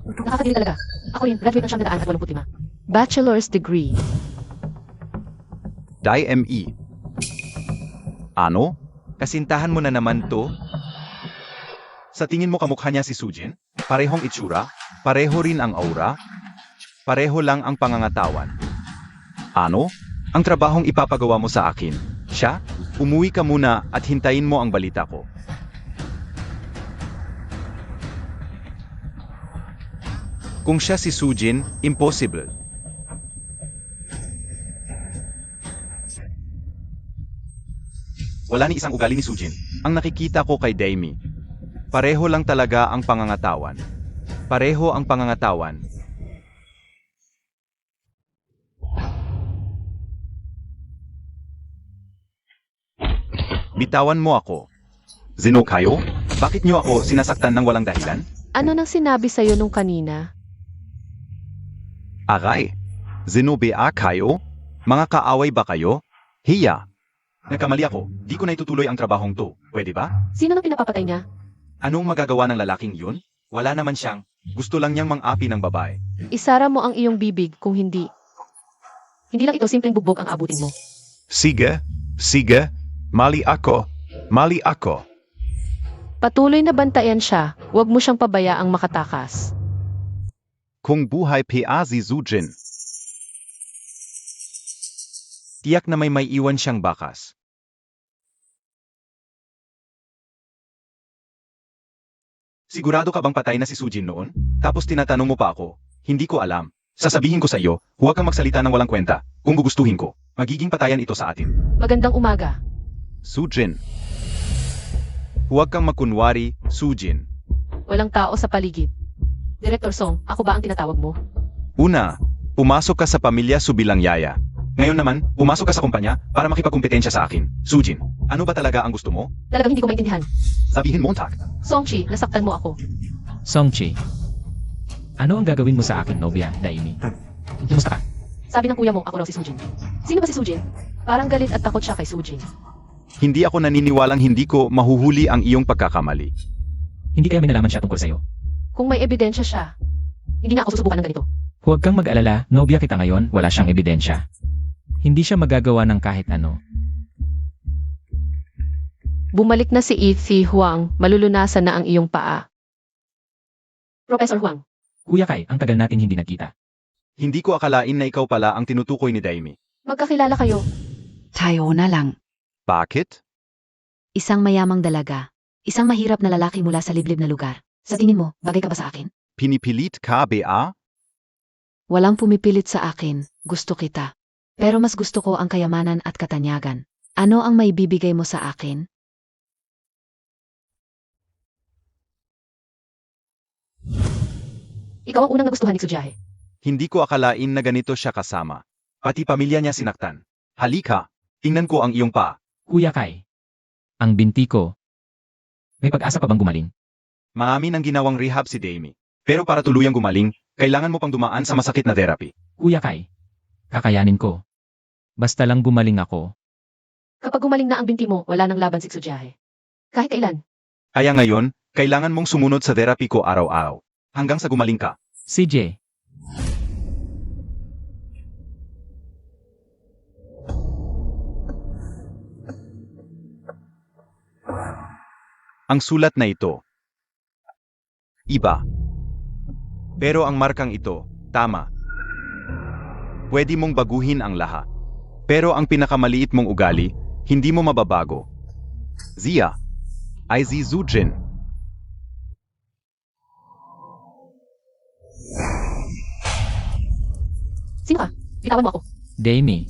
Nakakadiri talaga. Ako rin, graduate ng 985. Bachelor's degree. DME. Ano? Kasintahan mo na naman to? Sa tingin mo kamukha niya si Sujin? Parehong itsura? Pareho rin ang aura? Pareho lang ang pangangatawan. Ano? Ang trabahong ipapagawa mo sa akin. Siya? Umuwi ka muna at hintayin mo ang balita ko. Kung siya si Sujin, impossible. Wala ni isang ugali ni Sujin. Ang nakikita ko kay Daimi. Pareho lang talaga ang pangangatawan. Pareho ang pangangatawan. Bitawan mo ako. Zino kayo? Bakit niyo ako sinasaktan ng walang dahilan? Ano nang sinabi sa'yo nung kanina? Aray, Zino ba kayo? Mga kaaway ba kayo? Hiya. Nagkamali ako. Di ko na itutuloy ang trabahong to. Pwede ba? Sino nang pinapapatay niya? Anong magagawa ng lalaking yun? Wala naman siyang. Gusto lang niyang mang-api ng babae. Isara mo ang iyong bibig kung hindi. Hindi lang ito simpleng bugbog ang abutin mo. Sige. Sige. Mali ako. Mali ako. Patuloy na bantayan siya, huwag mo siyang pabayaang makatakas. Kung buhay pa si Sujin. Tiyak na may iwan siyang bakas. Sigurado ka bang patay na si Sujin noon? Tapos tinatanong mo pa ako. Hindi ko alam. Sasabihin ko sa iyo, huwag kang magsalita ng walang kwenta. Kung gugustuhin ko, magiging patayan ito sa atin. Magandang umaga. Sujin. Huwag kang makunwari, Sujin. Walang tao sa paligid. Director Song, ako ba ang tinatawag mo? Una, pumasok ka sa pamilya Subilang Yaya. Ngayon naman, pumasok ka sa kumpanya para makipagkumpetensya sa akin. Sujin, ano ba talaga ang gusto mo? Talagang hindi ko maintindihan. Sabihin mo, Tak. Songchi, nasaktan mo ako. Songchi. Ano ang gagawin mo sa akin, nobya, Daimi? Kumusta ka? Sabi ng kuya mo, ako raw si Sujin. Sino ba si Sujin? Parang galit at takot siya kay Sujin. Hindi ako naniniwalang hindi ko mahuhuli ang iyong pagkakamali. Hindi kaya may nalaman siya tungkol sa'yo? Kung may ebidensya siya, hindi nga ako susubukan ng ganito. Huwag kang mag-alala, nobya kita ngayon, wala siyang ebidensya. Hindi siya magagawa ng kahit ano. Bumalik na si Ethy Huang, malulunasan na ang iyong paa. Professor Huang, Kuya Kai, ang tagal natin hindi nagkita. Hindi ko akalain na ikaw pala ang tinutukoy ni Daimi. magkakilala kayo. Tayo na lang. Bakit? Isang mayamang dalaga. Isang mahirap na lalaki mula sa liblib na lugar. Sa tingin mo, bagay ka ba sa akin? Pinipilit ka, Bea? Walang pumipilit sa akin. Gusto kita. Pero mas gusto ko ang kayamanan at katanyagan. Ano ang maibibigay mo sa akin? Ikaw ang unang nagustuhan ni Sujahe. Hindi ko akalain na ganito siya kasama. Pati pamilya niya sinaktan. Halika, tingnan ko ang iyong paa. Kuya Kai, ang binti ko. May pag-asa pa bang gumaling? Maamin ang ginawang rehab si Daimi. Pero para tuluyang gumaling, kailangan mo pang dumaan sa masakit na therapy. Kuya Kai, kakayanin ko. Basta lang gumaling ako. Kapag gumaling na ang binti mo, wala nang laban si Sujahe. Kahit kailan. Kaya ngayon, kailangan mong sumunod sa therapy ko araw-araw. Hanggang sa gumaling ka. CJ, Ang sulat na ito. Iba. Pero ang markang ito, tama. Pwede mong baguhin ang lahat. Pero ang pinakamaliit mong ugali, hindi mo mababago. Zia. Ay si Sujin. Sino ka? Bitawan mo ako. Daimi.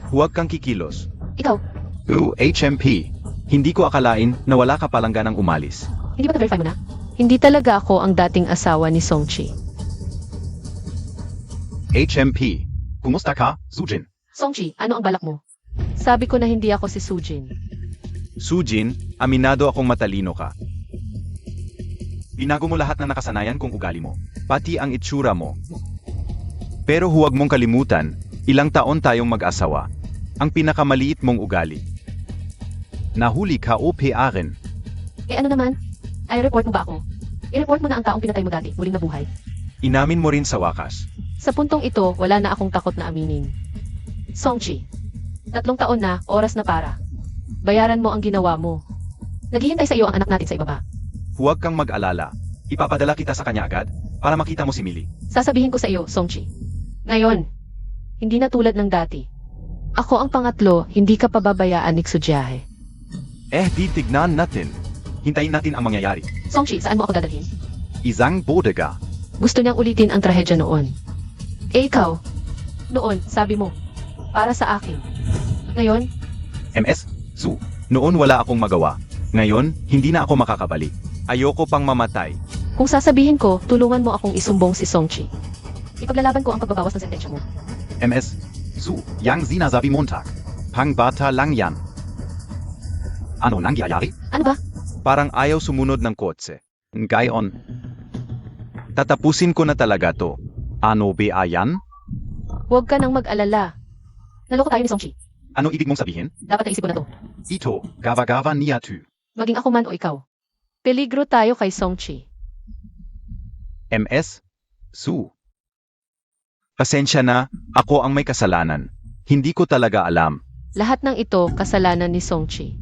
Huwag kang kikilos. Ikaw, HMP. Hindi ko akalain na wala ka palang ganang umalis. hindi ba na-verify mo na? Hindi talaga ako ang dating asawa ni Songchi. HMP. Kumusta ka, Sujin? Songchi, ano ang balak mo? Sabi ko na hindi ako si Sujin. Sujin, aminado akong matalino ka. Binago mo lahat ng nakasanayan kong ugali mo. Pati ang itsura mo. Pero huwag mong kalimutan, ilang taon tayong mag-asawa. Ang pinakamaliit mong ugali. Nahuli ka o rin. Eh ano naman? Ay report mo ba ako? I-report mo na ang taong pinatay mo dati, muling nabuhay. Inamin mo rin sa wakas. Sa puntong ito, wala na akong takot na aminin. Songchi, 3 taon na, oras na para. Bayaran mo ang ginawa mo. Naghihintay sa iyo ang anak natin sa ibaba. Huwag kang mag-alala. Ipapadala kita sa kanya agad para makita mo si Millie. Sasabihin ko sa iyo, Songchi. Ngayon, hindi na tulad ng dati. Ako ang pangatlo, hindi ka pababayaan ni Sujahe. Di tignan natin. Hintayin natin ang mangyayari. Songchi, saan mo ako dadalhin? Isang bodega. Gusto niyang ulitin ang trahedya noon. Eh ikaw, noon, sabi mo, para sa akin. Ngayon, Noon wala akong magawa. Ngayon, hindi na ako makakabalik. Ayoko pang mamatay. kung sasabihin ko, tulungan mo akong isumbong si Songchi. Ipaglalaban ko ang pagbabawas ng sentensya mo. Yang sinasabi Montag. Pangbata lang yan. Ano nangyayari? Ano ba? Parang ayaw sumunod ng kotse. Gayon. Tatapusin ko na talaga to. Ano ba yan? Huwag ka nang mag-alala. Naloko tayo ni Songchi. Ano ibig mong sabihin? Dapat naisip ko na to. Ito, gava-gava niya tu. Maging ako man o ikaw. Peligro tayo kay Songchi. MS? Su. Pasensya na, ako ang may kasalanan. Hindi ko talaga alam. Lahat ng ito kasalanan ni Songchi.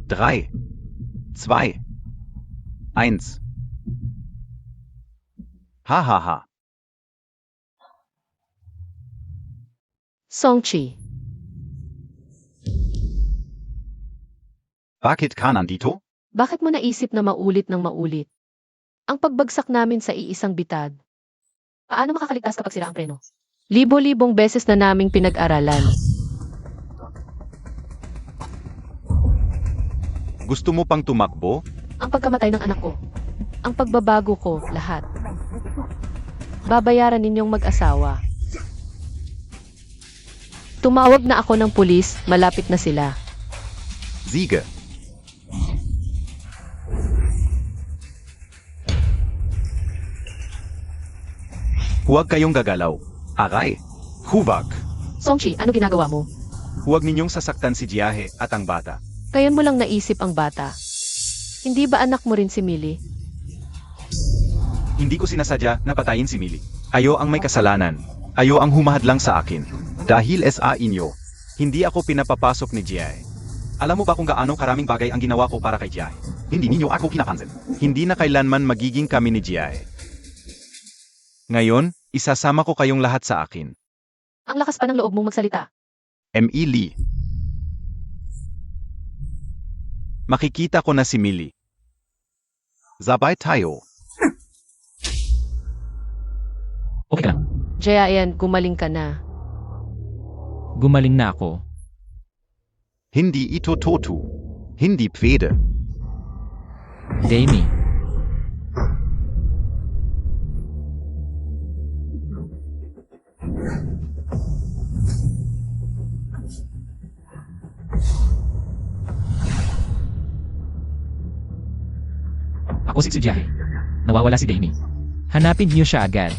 Drei. Zwei. Eins. Hahaha. Songchi, Bakit ka nandito? bakit mo naisip na maulit ng maulit? Ang pagbagsak namin sa iisang bitad. Paano makakaligtas kapag sira ang preno? Libo-libong beses na naming pinag-aralan. Gusto mo pang tumakbo? Ang pagkamatay ng anak ko. Ang pagbabago ko, lahat. Babayaran ninyong mag-asawa. Tumawag na ako ng pulis, malapit na sila. Siege. Huwag kayong gagalaw. Aray. Huwag. Songchi, ano ginagawa mo? Huwag ninyong sasaktan si Jiahe at ang bata. Ngayon mo lang naisip ang bata. Hindi ba anak mo rin si Millie? Hindi ko sinasadya na patayin si Millie. Ayo ang may kasalanan. Ayo ang humahad lang sa akin. Dahil sa inyo, hindi ako pinapapasok ni Jiahe. Alam mo ba kung gaano karaming bagay ang ginawa ko para kay Jiahe? Hindi ninyo ako pinapansin. Hindi na kailanman magiging kami ni Jiahe. Ngayon, isasama ko kayong lahat sa akin. Ang lakas pa ng loob mong magsalita. M.E. Lee. Makikita ko na si Millie. Zabay tayo. Okay lang. Jayan, gumaling ka na. Gumaling na ako. Hindi ito totu. Hindi pwede. Damie. Ako si Tsujiahe. Nawawala si Damie. Hanapin niyo siya agad.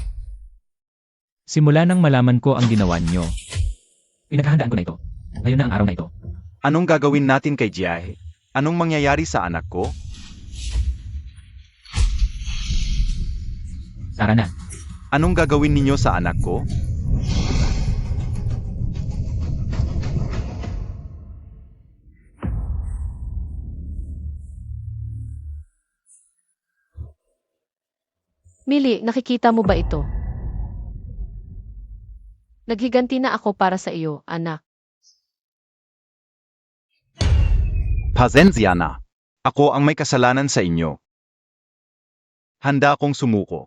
Simula nang malaman ko ang ginawa niyo. Pinaghahandaan ko na ito. Ngayon na ang araw na ito. Anong gagawin natin kay Jiahe? Anong mangyayari sa anak ko? Tara na. Anong gagawin ninyo sa anak ko? Millie, nakikita mo ba ito? Naghiganti na ako para sa iyo, anak. Pasensya na. Ako ang may kasalanan sa inyo. Handa akong sumuko.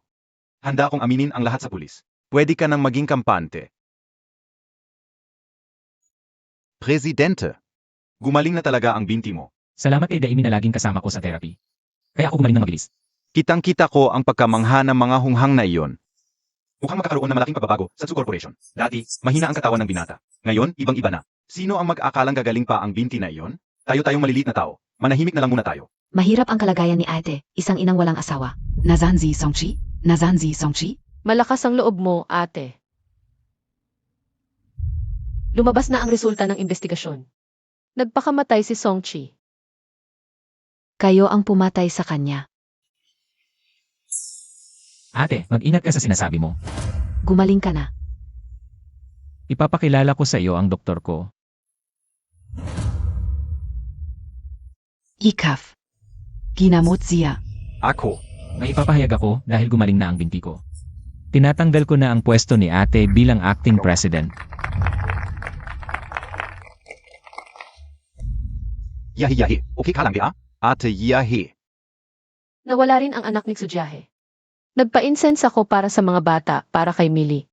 Handa akong aminin ang lahat sa pulis. Pwede ka nang maging kampante. Presidente. Gumaling na talaga ang binti mo. Salamat kay Damie na laging kasama ko sa therapy. Kaya ako gumaling na mabilis. Kitang-kita ko ang pagkamangha ng mga hunghang na iyon. Mukhang magkakaroon ng malaking pagbabago sa Tsu Corporation. Dati, mahina ang katawan ng binata. Ngayon, ibang-iba na. Sino ang mag-akalang gagaling pa ang binti na iyon? Tayo-tayong maliliit na tao. Manahimik na lang muna tayo. Mahirap ang kalagayan ni ate, isang inang walang asawa. Nazanzi Songchi? Nazanzi Songchi? Malakas ang loob mo, ate. Lumabas na ang resulta ng investigasyon. Nagpakamatay si Songchi. Kayo ang pumatay sa kanya. Ate, mag-ingat ka sa sinasabi mo. Gumaling ka na. Ipapakilala ko sa iyo ang doktor ko. Ikaf. Ginamot siya. Ako. May ipapahayag ako dahil gumaling na ang binti ko. Tinatanggal ko na ang pwesto ni ate bilang acting president. Yahi-yahi. Okay ka lang ba? Ate Yahi. Nawala rin ang anak ni Tsujiahe. Nagpa-incense ako para sa mga bata, para kay Millie.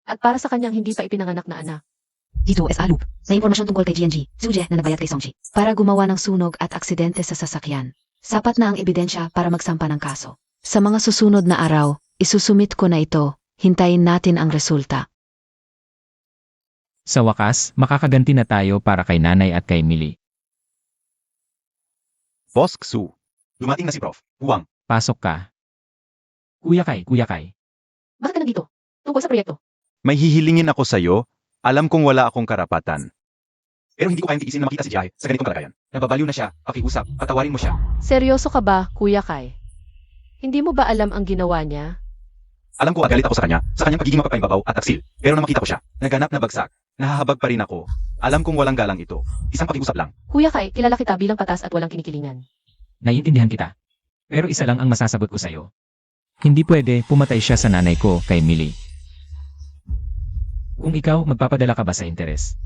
At para sa kanyang hindi pa ipinanganak na anak. Ito es alup. Na impormasyon tungkol kay GNG, Suje na nagbayad kay Songchi. Para gumawa ng sunog at aksidente sa sasakyan. Sapat na ang ebidensya para magsampa ng kaso. Sa mga susunod na araw, isusumit ko na ito, hintayin natin ang resulta. Sa wakas, makakaganti na tayo para kay nanay at kay Millie. Boss Xu. Dumating na si Prof. Huang. Pasok ka. Kuya Kai. Bakit ka nandito? Tungkol sa proyekto. May hihilingin ako sa'yo. Alam kong wala akong karapatan. Pero hindi ko kayang tiisin na makita si Jae sa ganitong kalagayan. Nababaliw na siya, pakiusap, patawarin mo siya. Seryoso ka ba, Kuya Kai? Hindi mo ba alam ang ginawa niya? Alam ko galit ako sa kanyang pagiging mapapaybabaw at taksil. Pero nang makita ko siya, naganap na bagsak. Nahahabag pa rin ako. Alam kong walang galang ito. Isang pakiusap lang. Kuya Kai, kilala kita bilang patas at walang kinikilingan. Naiintindihan kita. Pero isa lang ang masasagot ko sa'yo. Hindi pwede pumatay siya sa nanay ko kay Millie. Kung ikaw, magpapadala ka ba sa interes?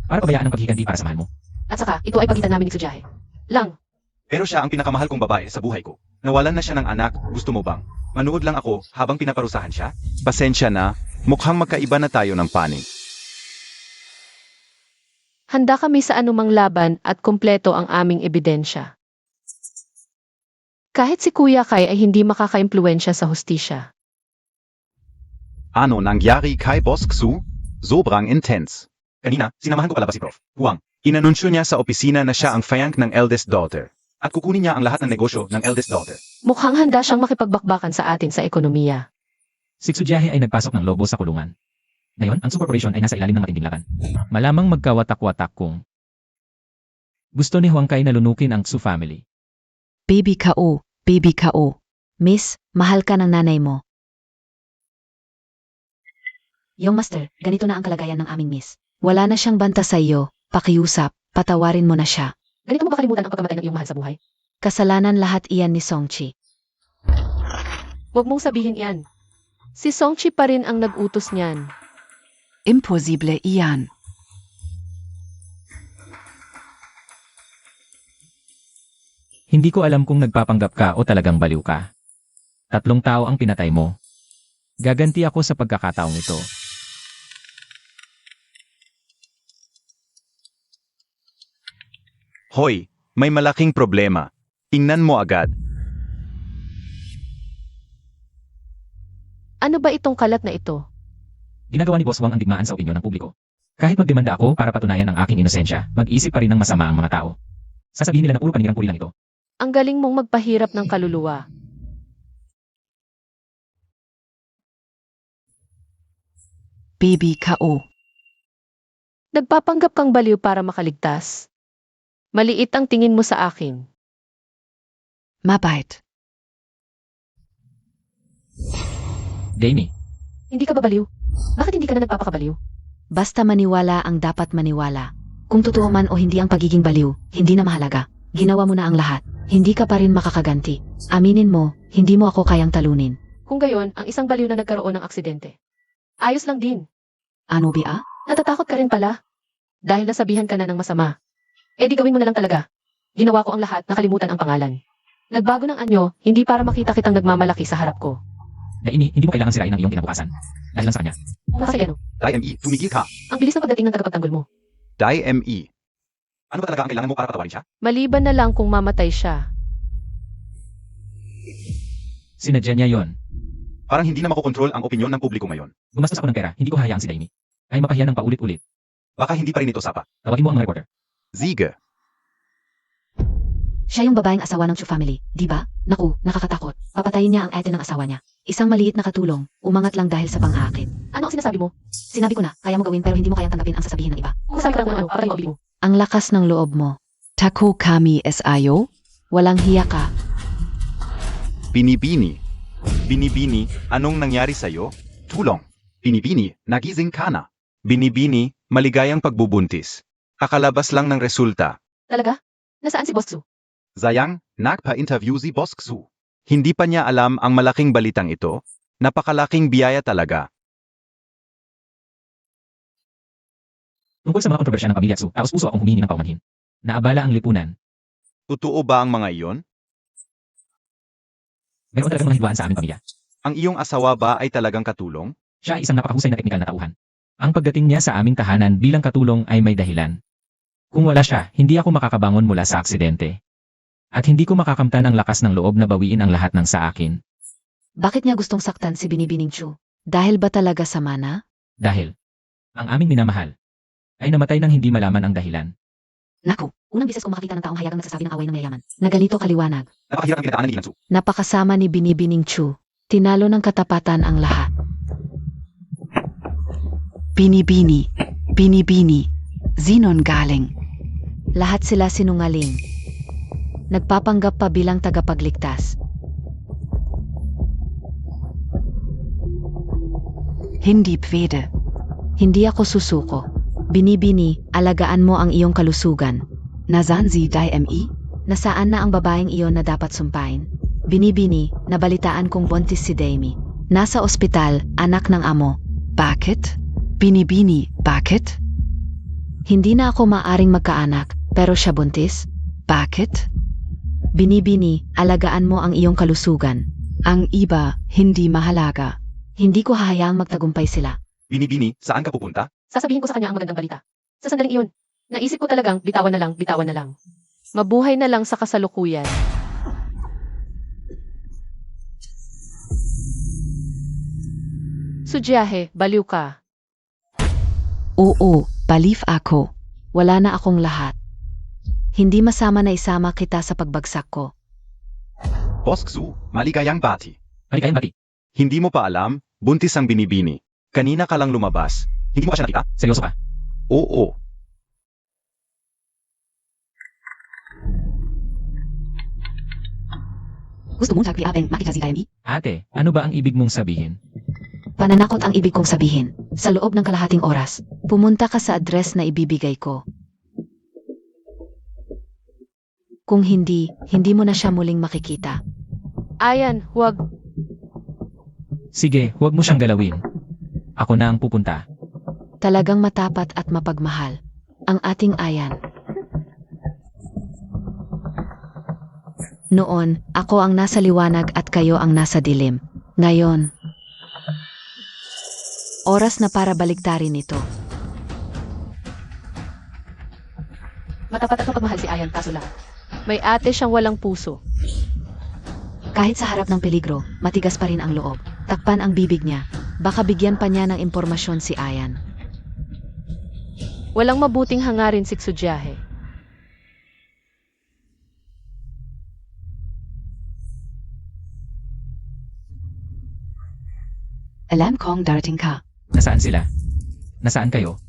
Para pabayaan ang paghiganti para samahan mo? At saka, ito ay pagitan namin ni Sujahe. Lang, Pero siya ang pinakamahal kong babae sa buhay ko. Nawalan na siya ng anak, gusto mo bang? Manood lang ako habang pinaparusahan siya? Pasensya na, mukhang magkaiba na tayo ng panig. handa kami sa anumang laban at kumpleto ang aming ebidensya. Kahit si Kuya Kai ay hindi makakaimpluwensya sa hustisya. Ano nangyari kay Boss Xu? Sobrang intense. Kanina, sinamahan ko pala ba si Prof. Huang. Inanunsyo niya sa opisina na siya ang fiancé ng eldest daughter. At kukunin niya ang lahat ng negosyo ng eldest daughter. Mukhang handa siyang makipagbakbakan sa atin sa ekonomiya. Si Sujahe ay nagpasok ng lobo sa kulungan. Ngayon, ang Su Corporation ay nasa ilalim ng matinding laban. Malamang magkawatak-watak kung gusto ni Huang Kai na lunukin ang Su family. Baby Kao. Miss, mahal ka ng nanay mo. Yung master, ganito na ang kalagayan ng aming miss. Wala na siyang banta sa iyo, pakiusap, patawarin mo na siya. Ganito mo ba kalimutan ang pagkamatay ng iyong mahal sa buhay? Kasalanan lahat iyan ni Songchi. Huwag mong sabihin iyan. Si Songchi pa rin ang nag-utos niyan. Imposible iyan. Hindi ko alam kung nagpapanggap ka o talagang baliw ka. 3 tao ang pinatay mo. Gaganti ako sa pagkakataong ito. Hoy, may malaking problema. Tingnan mo agad. Ano ba itong kalat na ito? Ginagawa ni Boss Wang ang digmaan sa opinyon ng publiko. Kahit magdemanda ako para patunayan ang aking inosensya, mag-isip pa rin ng masama ang mga tao. Sasabihin nila na puro panirang-puri lang ito. Ang galing mong magpahirap ng kaluluwa. Baby Kao. Nagpapanggap kang baliw para makaligtas. Maliit ang tingin mo sa akin. Mabait. Damie, Hindi ka ba baliw? Bakit hindi ka na nagpapakabaliw? Basta maniwala ang dapat maniwala. Kung totoo man o hindi ang pagiging baliw, hindi na mahalaga. Ginawa mo na ang lahat. Hindi ka pa rin makakaganti. Aminin mo, hindi mo ako kayang talunin. Kung gayon, ang isang baliw na nagkaroon ng aksidente. Ayos lang din. Ano ba? Natatakot ka rin pala. Dahil nasabihan ka na ng masama. Eh di gawin mo na lang talaga. Ginawa ko ang lahat, nakalimutan ang pangalan. Nagbago ng anyo, hindi para makita kitang nagmamalaki sa harap ko. Daini, hindi mo kailangan sirain ang iyong kinabukasan. Dahil lang sa kanya. Kasi ano, Dai ME, tumigil ka. ang bilis ng pagdating ng tagapagtanggol mo. Dai ME. Ano ba talaga ang kailangan mo para patawarin siya? Maliban na lang kung mamatay siya. Sinadya niya yon. Parang hindi na makokontrol ang opinyon ng publiko ngayon. Gumastos ako ng pera, hindi ko hahayaan si Daini. Ay mapahiya ng paulit-ulit. Baka hindi pa rin ito sapa. Tawagin mo ang mga reporter. Ziege. Siya yung babaeng asawa ng Chu family, di ba? Naku, nakakatakot. Papatayin niya ang ate ng asawa niya. Isang maliit na katulong, umangat lang dahil sa pang-aakit. Ano ang sinasabi mo? Sinabi ko na, kaya mo gawin pero hindi mo kayang tanggapin ang sasabihin ng iba. Kung sabi ka lang ano, patay mo ang bibig mo. Ang lakas ng loob mo. Tako kami SIO? Walang hiya ka. Binibini. Binibini, anong nangyari sa'yo? Tulong. Binibini, nagising ka na. Binibini, maligayang pagbubuntis. Kakalabas lang ng resulta. Talaga? Nasaan si Boss Su? Zayang, nagpa-interview si Boss Xu. Hindi pa niya alam ang malaking balitang ito. Napakalaking biyaya talaga. Tungkol sa mga kontrobersya ng pamilya Su, taos puso akong humingi ng paumanhin. Naabala ang lipunan. Totoo ba ang mga iyon? Meron talagang mga hidwaan sa aming pamilya. Ang iyong asawa ba ay talagang katulong? Siya ay isang napakahusay na teknikal na tauhan. Ang pagdating niya sa aming tahanan bilang katulong ay may dahilan. Kung wala siya, hindi ako makakabangon mula sa aksidente. At hindi ko makakamtan ang lakas ng loob na bawiin ang lahat ng sa akin. Bakit niya gustong saktan si Binibining Chu? Dahil ba talaga sama na? Dahil, ang aming minamahal, ay namatay nang hindi malaman ang dahilan. Naku, unang bisis ko makakita ng taong hayagang nagsasabi ng away ng mayayaman. Na ganito kaliwanag. Napakahirap ang pinagdaanan ni Ilan Su. Napakasama ni Binibining Chu. Tinalo ng katapatan ang lahat. Binibini, Binibini, sinungaling. Lahat sila sinungaling. Nagpapanggap pa bilang tagapagligtas. Hindi pwede. Hindi ako susuko. Binibini, alagaan mo ang iyong kalusugan. Nasaan si DME? Nasaan na ang babaeng iyon na dapat sumpain? Binibini, nabalitaan kong buntis si Demi. Nasa ospital, anak ng amo. Bakit? Binibini, bakit? Hindi na ako maaring magkaanak, pero siya buntis? Bakit? Binibini, alagaan mo ang iyong kalusugan. Ang iba, hindi mahalaga. Hindi ko hahayaang magtagumpay sila. Binibini, saan ka pupunta? Sasabihin ko sa kanya ang magandang balita. Sa sandaling iyon, naisip ko talagang bitawan na lang, bitawan na lang. Mabuhay na lang sa kasalukuyan. Sudyahe, baliw ka. Oo, balief ako. Wala na akong lahat. Hindi masama na isama kita sa pagbagsak ko. Boss Xu, maligayang bati. Maligayang bati. Hindi mo pa alam, buntis ang Binibini. Kanina ka lang lumabas. Hindi mo ba siya nakita? Seryoso ka? Oo. Gusto mong tagpiapeng makita si Demi? Ate, ano ba ang ibig mong sabihin? Pananakot ang ibig kong sabihin. Sa loob ng kalahating oras, pumunta ka sa address na ibibigay ko. Kung hindi, hindi mo na siya muling makikita. Ayan, huwag. Sige, huwag mo siyang galawin. Ako na ang pupunta. Talagang matapat at mapagmahal. Ang ating Ayan. Noon, ako ang nasa liwanag at kayo ang nasa dilim. Ngayon, oras na para baliktarin ito. Matapat at mapagmahal si Ayan, kaso lang. May ate siyang walang puso. Kahit sa harap ng peligro, matigas pa rin ang loob. Takpan ang bibig niya. Baka bigyan pa niya ng impormasyon si Ayan. Walang mabuting hangarin si Sudyahe. Alam kong darating ka. Nasaan sila? Nasaan kayo?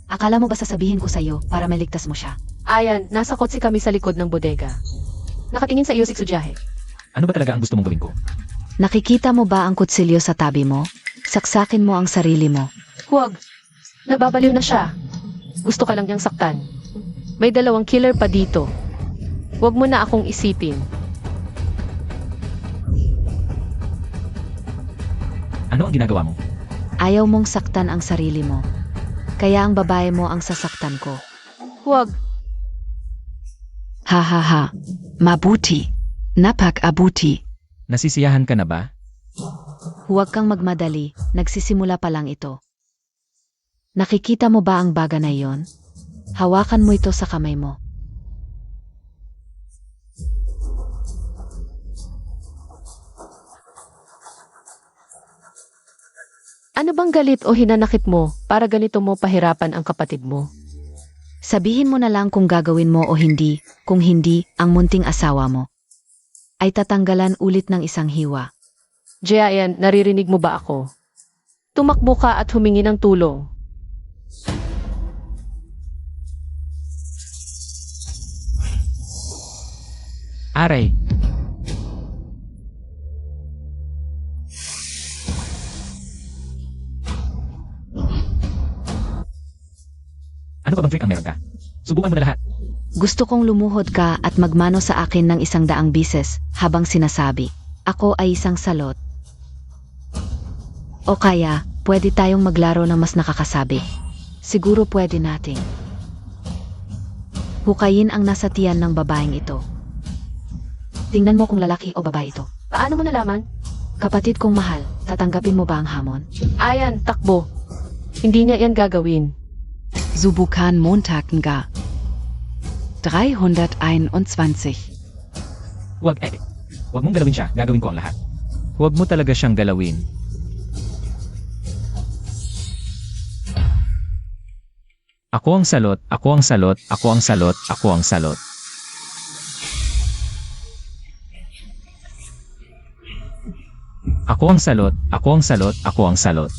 Akala mo ba sasabihin ko sa'yo para maligtas mo siya? Ayan, nasa kotse kami sa likod ng bodega. Nakatingin sa iyo si Sudyahe. Ano ba talaga ang gusto mong gawin ko? Nakikita mo ba ang kutsilyo sa tabi mo? Saksakin mo ang sarili mo. Huwag. Nababaliw na siya. Gusto ka lang niyang saktan. May 2 killer pa dito. Huwag mo na akong isipin. Ano ang ginagawa mo? Ayaw mong saktan ang sarili mo. Kaya ang babae mo ang sasaktan ko. Huwag. Ha ha ha. Mabuti. Napag-abuti. Nasisiyahan ka na ba? Huwag kang magmadali. Nagsisimula pa lang ito. Nakikita mo ba ang baga na iyon? Hawakan mo ito sa kamay mo. Ano bang galit o hinanakit mo para ganito mo pahirapan ang kapatid mo? Sabihin mo na lang kung gagawin mo o hindi. Kung hindi, ang munting asawa mo ay tatanggalan ulit ng isang hiwa. Jayan, naririnig mo ba ako? Tumakbo ka at humingi ng tulong. Aray! Ano ba bang trick ang meron ka? Subukan mo na lahat. Gusto kong lumuhod ka at magmano sa akin ng 100 bises habang sinasabi, ako ay isang salot. O kaya, pwede tayong maglaro ng mas nakakasabi. Siguro pwede nating hukayin ang nasa tiyan ng babaeng ito. Tingnan mo kung lalaki o babae ito. Paano mo nalaman? Kapatid kong mahal, tatanggapin mo ba ang hamon? Ayan, takbo. Hindi niya yan gagawin. Subukan Montag nga. 321. Huwag mong galawin siya. Gagawin ko ang lahat. Huwag mo talaga siyang galawin. Ako ang salot, ako ang salot, ako ang salot, ako ang salot. Ako ang salot, ako ang salot, ako ang salot.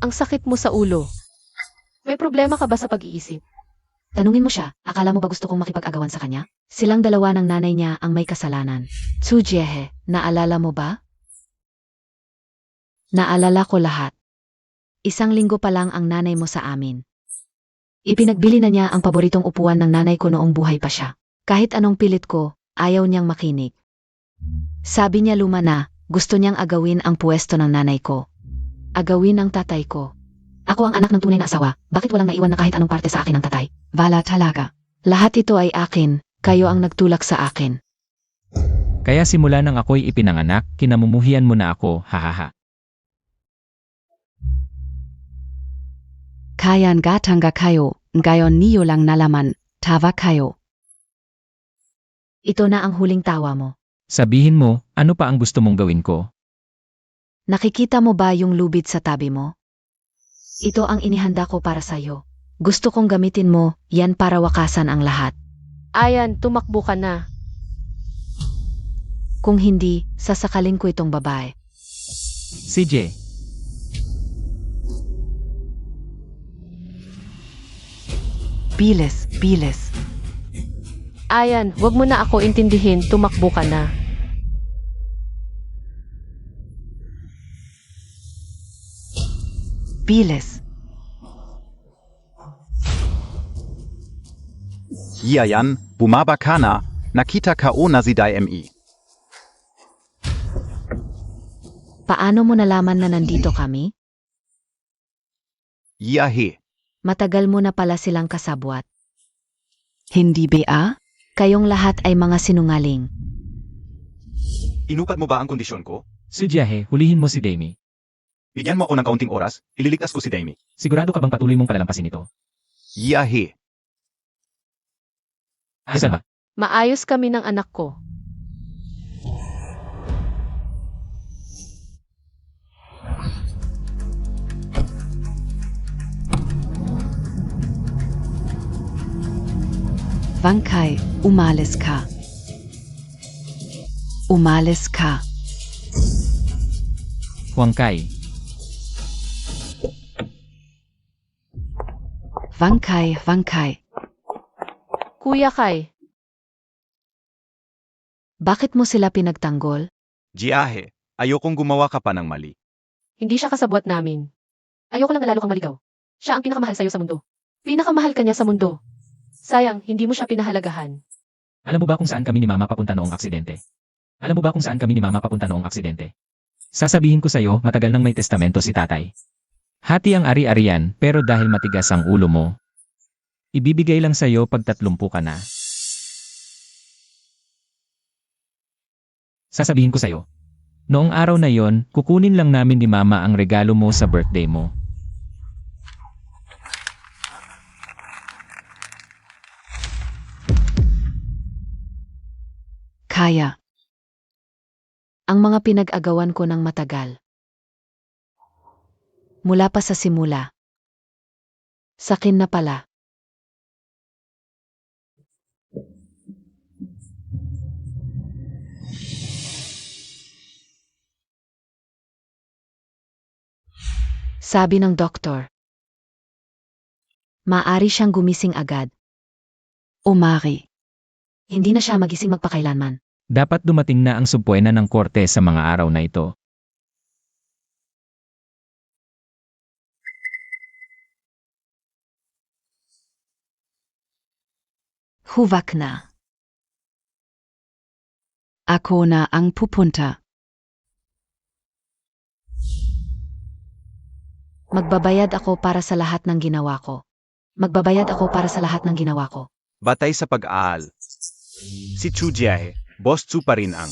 Ang sakit mo sa ulo. May problema ka ba sa pag-iisip? Tanungin mo siya, akala mo ba gusto kong makipag-agawan sa kanya? Silang dalawa ng nanay niya ang may kasalanan. Chu Jiehe, naalala mo ba? Naalala ko lahat. 1 linggo pa lang ang nanay mo sa amin. Ipinagbili na niya ang paboritong upuan ng nanay ko noong buhay pa siya. Kahit anong pilit ko, ayaw niyang makinig. Sabi niya luma na, gusto niyang agawin ang puwesto ng nanay ko. Agawin ang tatay ko. Ako ang anak ng tunay na asawa, bakit walang naiwan na kahit anong parte sa akin ng tatay? Wala talaga. Lahat ito ay akin, kayo ang nagtulak sa akin. Kaya simula nang ako'y ipinanganak, kinamumuhian mo na ako, hahaha. Kayan gatanga kayo, ngayon niyo lang nalaman, tawa kayo. Ito na ang huling tawa mo. Sabihin mo, ano pa ang gusto mong gawin ko? Nakikita mo ba yung lubid sa tabi mo? Ito ang inihanda ko para sa'yo. Gusto kong gamitin mo, yan para wakasan ang lahat. Ayan, tumakbo ka na. Kung hindi, sasakalin ko itong babae. CJ, Bilis, bilis. Ayan, wag mo na ako intindihin, tumakbo ka na. Bilis. Yan, bumaba ka na, nakita ka o na si DMI. Paano mo nalaman na nandito kami? Yahe. Matagal mo na pala silang kasabwat. Hindi ba? Kayong lahat ay mga sinungaling. Inupat mo ba ang kondisyon ko? CJ, hulihin mo si Demi. Bigyan mo ako ng kaunting oras, ililigtas ko si Demi. Sigurado ka bang patuloy mong palalampasin ito? Yahe. Ayos ba? Maayos kami ng anak ko. Wangkai, umalis ka. Umalis ka. Huangkai, Wangkai, Wangkai. Kuya Kai, Bakit mo sila pinagtanggol? Jiahe, ayokong gumawa ka pa ng mali. hindi siya kasabwat namin. Ayoko lang na lalo kang maligaw. Siya ang pinakamahal sa'yo sa mundo. Pinakamahal ka niya sa mundo. Sayang, hindi mo siya pinahalagahan. alam mo ba kung saan kami ni Mama papunta noong aksidente? Alam mo ba kung saan kami ni Mama papunta noong aksidente? Sasabihin ko sa'yo, matagal nang may testamento si tatay. Hati ang ari-arian, pero dahil matigas ang ulo mo, ibibigay lang sa'yo pag 30 ka na. Sasabihin ko sa'yo, noong araw na yon, kukunin lang namin ni Mama ang regalo mo sa birthday mo. Kaya. Ang mga pinag-agawan ko ng matagal. Mula pa sa simula. Sakin na pala. Sabi ng doktor. Maari siyang gumising agad. Umari. Hindi na siya magising magpakailanman. Dapat dumating na ang subpuena ng korte sa mga araw na ito. Huwag na. Ako na ang pupunta. Magbabayad ako para sa lahat ng ginawa ko. Magbabayad ako para sa lahat ng ginawa ko. Batay sa pag-aal. Si Chu Jiahe, Boss Chu pa rin ang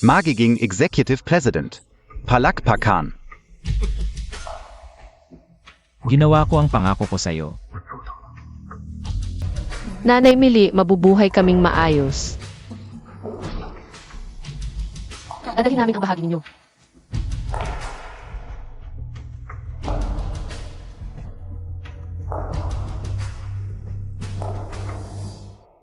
magiging Executive President. Palakpakan. Ginawa ko ang pangako ko sa'yo. Nanay Mili, mabubuhay kaming maayos. Dadalhin namin ang bahagi ninyo.